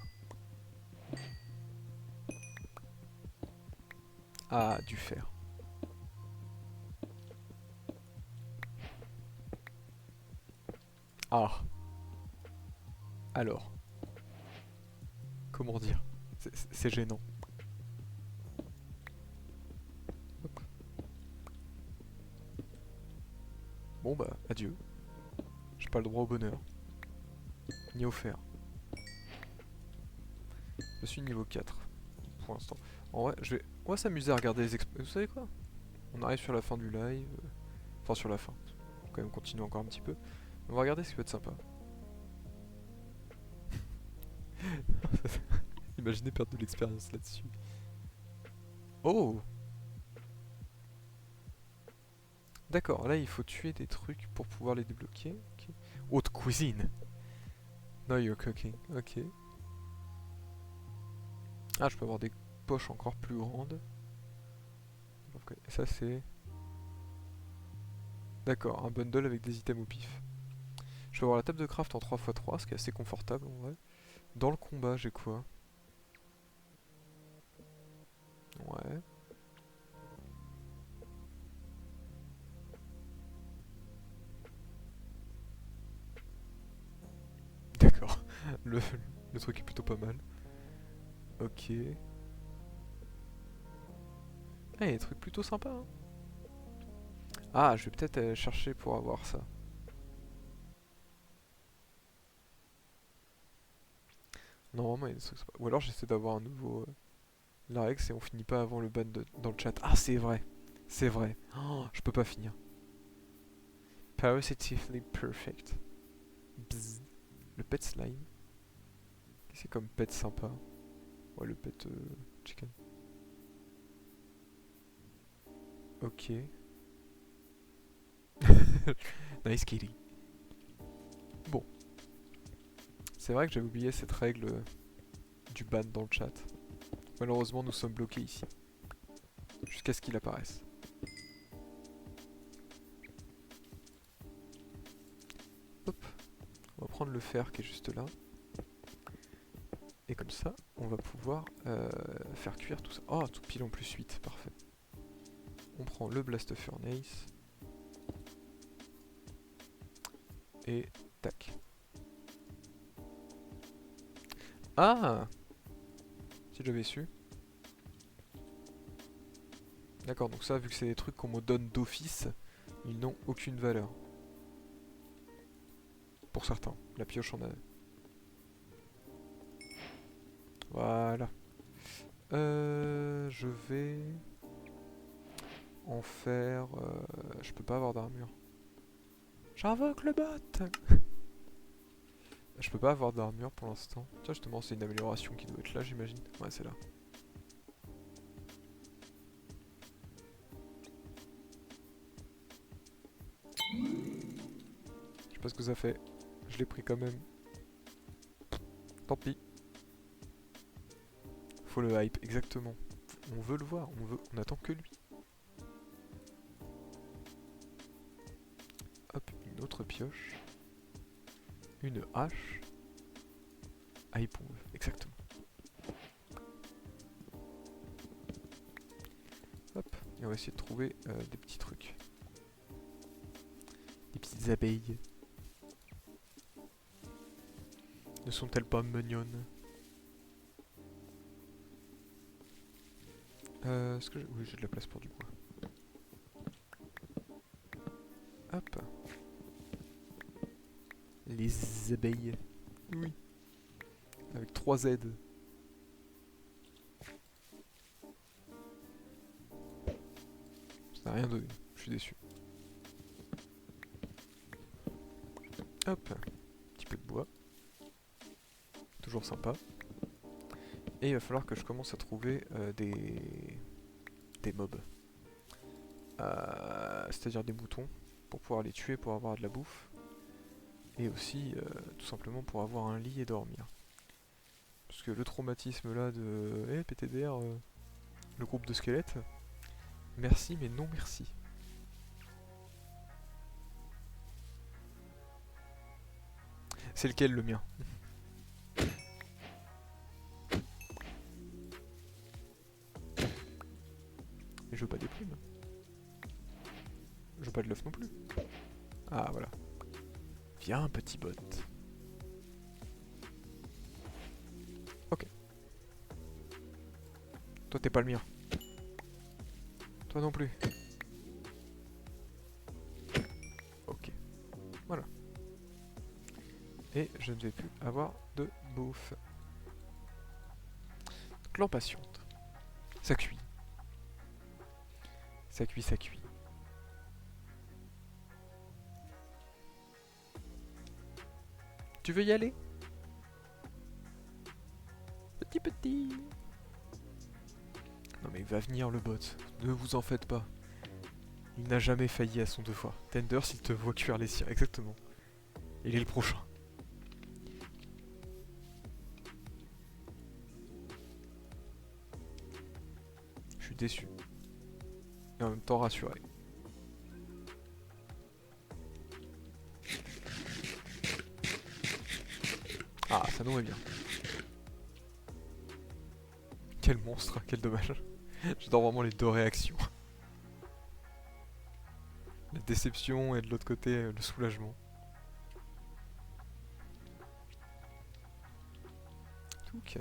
Ah, du fer. Ah, alors, comment dire? C'est gênant. Hop. Bon bah, adieu. J'ai pas le droit au bonheur. Ni au fer. Je suis niveau 4 pour l'instant. En vrai, on va s'amuser à regarder les Vous savez quoi? On arrive sur la fin du live. Enfin, sur la fin. On va quand même continuer encore un petit peu. On va regarder ce qui peut être sympa. Imaginez perdre de l'expérience là-dessus. Oh! D'accord, là il faut tuer des trucs pour pouvoir les débloquer. Ok. Haute cuisine! Now you're cooking. Ok. Ah, je peux avoir des poches encore plus grandes. Et ça c'est... D'accord, un bundle avec des items au pif. Je peux avoir la table de craft en 3x3, ce qui est assez confortable en vrai. Dans le combat, j'ai quoi? Ouais. D'accord. Le truc est plutôt pas mal. Ok. Ah, il y a des trucs plutôt sympas. Hein. Ah, je vais peut-être chercher pour avoir ça. Normalement, il y a des trucs sympas. Ou alors j'essaie d'avoir un nouveau Larex et on finit pas avant le ban dans le chat. Ah, c'est vrai. C'est vrai. Oh, je peux pas finir. Parasitively perfect. Bzz. Le pet slime. Qu'est-ce que c'est comme pet sympa? Ouais, le pet chicken. Ok. Nice kitty. Bon. C'est vrai que j'avais oublié cette règle du ban dans le chat. Malheureusement, nous sommes bloqués ici. Jusqu'à ce qu'il apparaisse. Hop. On va prendre le fer qui est juste là. Et comme ça, on va pouvoir faire cuire tout ça. Oh, tout pile en plus 8, parfait. On prend le Blast Furnace. Et tac. Ah! Si j'avais su. D'accord, donc ça, vu que c'est des trucs qu'on me donne d'office, ils n'ont aucune valeur. Pour certains. La pioche en a... Voilà. Je vais... en faire... je peux pas avoir d'armure. J'invoque le bot. Je peux pas avoir d'armure pour l'instant. Tiens, justement, c'est une amélioration qui doit être là, j'imagine. Ouais, c'est là. Je sais pas ce que ça fait. Je l'ai pris quand même. Tant pis. Faut le hype, exactement. On veut le voir, on attend que lui. Hop, une autre pioche. Une hache. Hype, on veut, exactement. Hop, et on va essayer de trouver des petits trucs. Des petites abeilles. Ne sont-elles pas mignonnes? Est-ce que oui, j'ai de la place pour du bois. Hop. Les abeilles. Oui. Avec 3 Z. Ça n'a rien donné. Je suis déçu. Hop. Un petit peu de bois. Toujours sympa. Et il va falloir que je commence à trouver des mobs. C'est-à-dire des moutons. Pour pouvoir les tuer, pour avoir de la bouffe. Et aussi, tout simplement, pour avoir un lit et dormir. Parce que le traumatisme là de... Eh, PTDR, le groupe de squelettes. Merci, mais non merci. C'est lequel le mien? Mais je veux pas des plumes. Je veux pas de l'œuf non plus. Ah voilà. Viens petit bot. Ok. Toi t'es pas le mien. Toi non plus. Ok. Voilà. Et je ne vais plus avoir de bouffe. Donc lampe patiente. Ça cuit. Ça cuit, ça cuit. Tu veux y aller? Petit. Non mais il va venir le bot. Ne vous en faites pas. Il n'a jamais failli à son devoir. Tender s'il te voit cuire les cires. Exactement. Il est le prochain. Je suis déçu. Et en même temps rassuré. Ah, ça nous est bien. Quel monstre, quel dommage. J'adore vraiment les deux réactions. La déception et de l'autre côté le soulagement. Ok.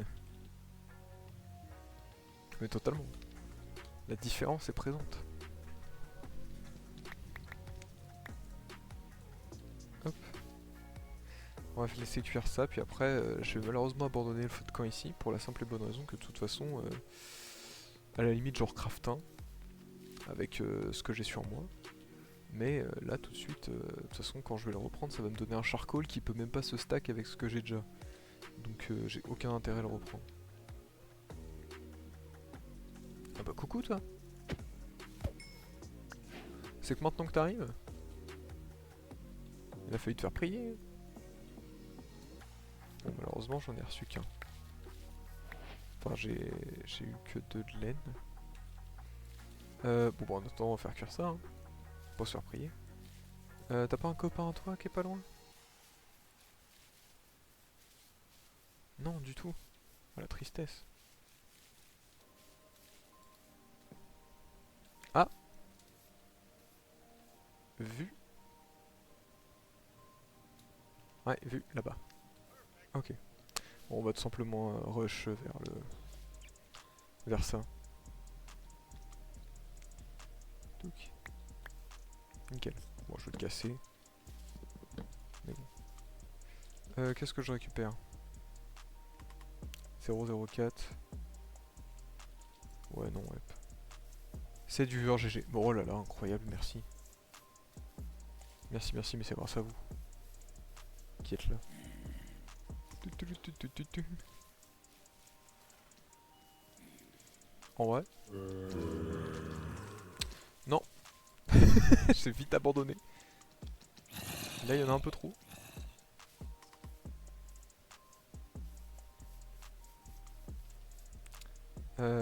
Mais totalement. La différence est présente. Hop. On va laisser cuire ça, puis après je vais malheureusement abandonner le feu de camp ici, pour la simple et bonne raison que de toute façon, à la limite j'en recraft un, avec ce que j'ai sur moi. Mais là tout de suite, de toute façon quand je vais le reprendre, ça va me donner un charcoal qui peut même pas se stack avec ce que j'ai déjà. Donc j'ai aucun intérêt à le reprendre. Ah bah coucou toi. C'est que maintenant que t'arrives, il a fallu te faire prier. Bon malheureusement j'en ai reçu qu'un. Enfin j'ai eu que 2 de laine. Bon bah en attendant on va faire cuire ça, hein. Pas se faire prier. T'as pas un copain à toi qui est pas loin? Non du tout. Oh, la tristesse. Ah. Vu. Ouais, vu, là-bas. Ok. Bon, on va tout simplement rush vers ça. Donc. Nickel. Bon, je vais le casser. Mais bon. Qu'est-ce que je récupère? 004. Ouais, non, ouais. C'est du GG. Bon, oh là là, incroyable, merci. Merci, mais c'est grâce à vous. Qui êtes là. En vrai? Non. J'ai vite abandonné. Là, il y en a un peu trop.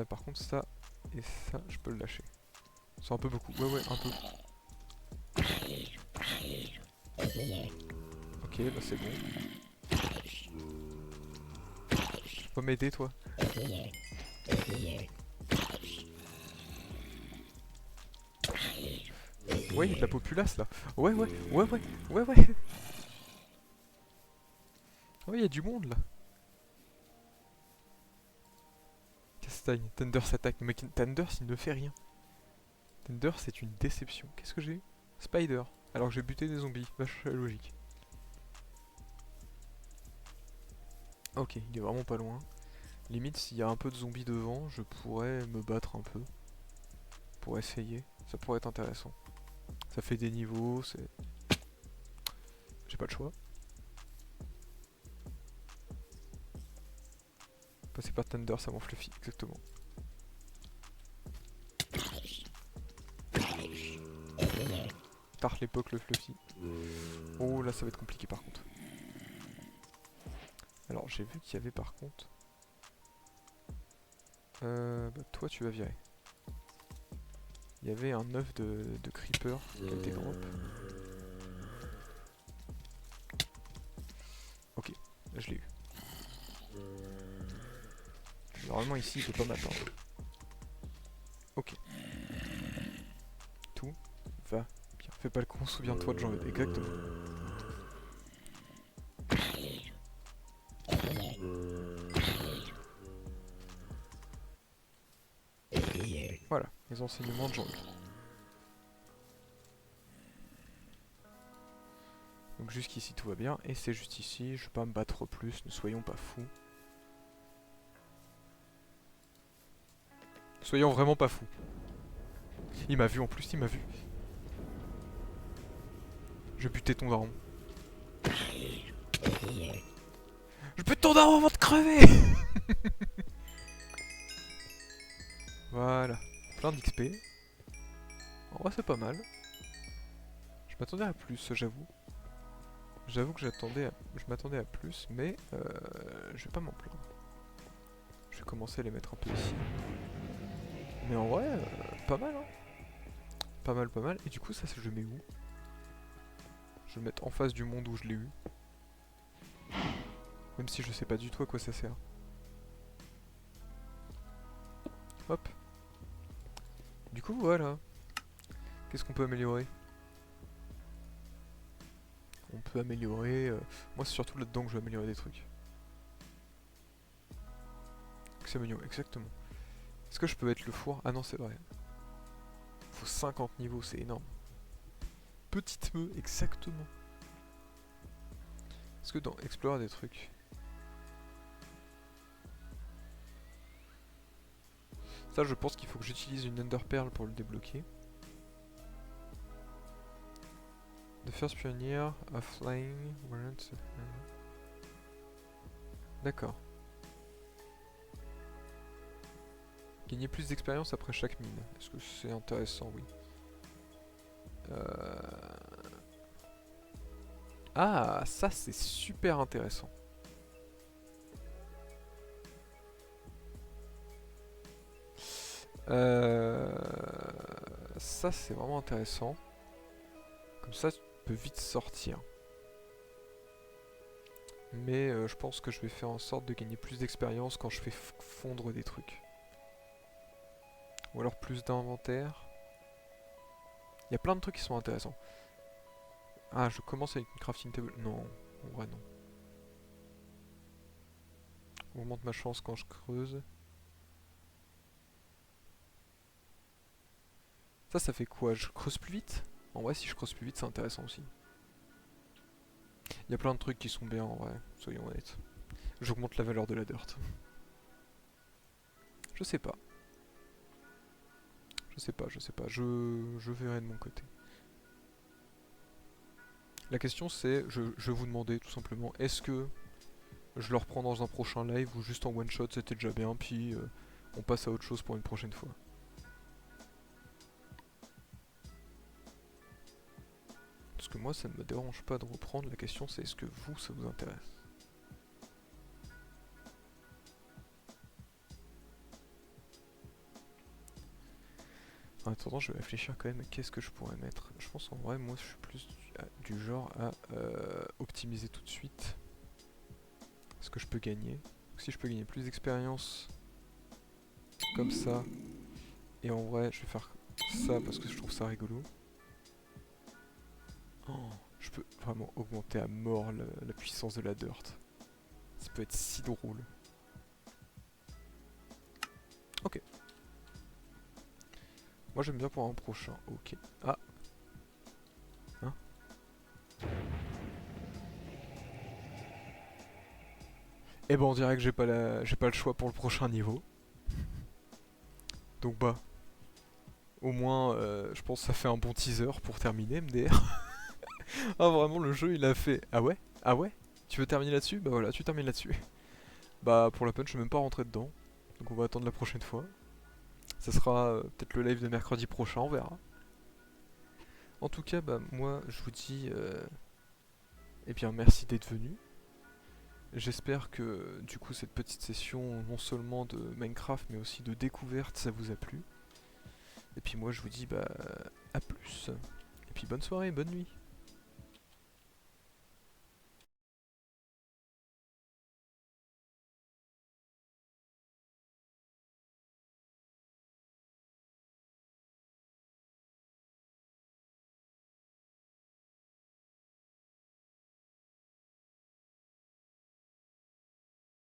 Par contre, ça et ça, je peux le lâcher. C'est un peu beaucoup. Ouais, un peu. Ok, bah c'est bon. Tu peux m'aider, toi? Ouais, il y a de la populace là. Ouais. Ouais, il y a du monde là. Castagne, Thunder s'attaque. Mais Thunder, il ne fait rien. Thunder, c'est une déception. Qu'est-ce que j'ai eu? Spider. Alors que j'ai buté des zombies. Vache logique. Ok, il est vraiment pas loin. Limite, s'il y a un peu de zombies devant, je pourrais me battre un peu. Pour essayer. Ça pourrait être intéressant. Ça fait des niveaux, c'est... J'ai pas le choix. Passer par Thunder, ça m'enfluffit, exactement. Tarte l'époque, le Fluffy. Oh là, ça va être compliqué par contre. Alors, j'ai vu qu'il y avait par contre... bah, toi, tu vas virer. Il y avait un œuf de creeper qui a été drop. Normalement ici il peut pas m'attendre. Ok. Tout va bien. Fais pas le con, souviens-toi de Jean-Eudes. Exactement. Voilà, les enseignements de Jean-Eudes. Donc jusqu'ici tout va bien, et c'est juste ici, je vais pas me battre plus, ne soyons pas fous. Soyons vraiment pas fous. Il m'a vu en plus, il m'a vu. Je butais ton daron. Je bute ton daron avant de crever. Voilà, plein d'XP. En vrai c'est pas mal. Je m'attendais à plus, j'avoue. J'avoue que je m'attendais à plus, mais je vais pas m'en plaindre. Je vais commencer à les mettre un peu ici. Mais en vrai, pas mal hein. Pas mal, pas mal. Et du coup ça je le mets où? Je vais le mettre en face du monde où je l'ai eu. Même si je sais pas du tout à quoi ça sert. Hop. Du coup voilà. Qu'est-ce qu'on peut améliorer? On peut améliorer... Moi c'est surtout là-dedans que je vais améliorer des trucs. Xamenio, exactement. Est-ce que je peux mettre le four? Ah non c'est vrai. Faut 50 niveaux, c'est énorme. Petite me, exactement. Est-ce que dans Explorer des trucs? Ça je pense qu'il faut que j'utilise une Ender Pearl pour le débloquer. The first pioneer of flying warrants... D'accord. Gagner plus d'expérience après chaque mine. Est-ce que c'est intéressant? Oui. Ah, ça c'est super intéressant. Ça c'est vraiment intéressant. Comme ça tu peux vite sortir. Mais je pense que je vais faire en sorte de gagner plus d'expérience quand je fais fondre des trucs. Ou alors plus d'inventaire. Il y a plein de trucs qui sont intéressants. Ah, je commence avec une crafting table. Non, en vrai non. Augmente ma chance quand je creuse. Ça fait quoi? Je creuse plus vite? En vrai, si je creuse plus vite, c'est intéressant aussi. Il y a plein de trucs qui sont bien en vrai, soyons honnêtes. J'augmente la valeur de la dirt. Je sais pas. Je verrai de mon côté. La question c'est, je vais vous demander tout simplement, est-ce que je le reprends dans un prochain live ou juste en one shot c'était déjà bien, puis on passe à autre chose pour une prochaine fois. Parce que moi ça ne me dérange pas de reprendre, la question c'est est-ce que vous ça vous intéresse? En attendant je vais réfléchir quand même à qu'est-ce que je pourrais mettre. Je pense en vrai moi je suis plus du genre à optimiser tout de suite ce que je peux gagner. Donc, si je peux gagner plus d'expérience comme ça, et en vrai je vais faire ça parce que je trouve ça rigolo. Oh, je peux vraiment augmenter à mort la puissance de la dirt. Ça peut être si drôle. Ok. Moi j'aime bien pour un prochain. Ok. Ah. Hein? Eh ben on dirait que j'ai pas le choix pour le prochain niveau. Donc bah. Au moins je pense que ça fait un bon teaser pour terminer MDR. Ah vraiment le jeu il a fait. Ah ouais? Ah ouais? Tu veux terminer là-dessus? Bah voilà, tu termines là-dessus. Bah pour la peine je vais même pas rentrer dedans. Donc on va attendre la prochaine fois. Ça sera peut-être le live de mercredi prochain, on verra. En tout cas, bah moi je vous dis eh bien merci d'être venu. J'espère que du coup cette petite session non seulement de Minecraft mais aussi de découverte ça vous a plu. Et puis moi je vous dis bah à plus. Et puis bonne soirée, bonne nuit.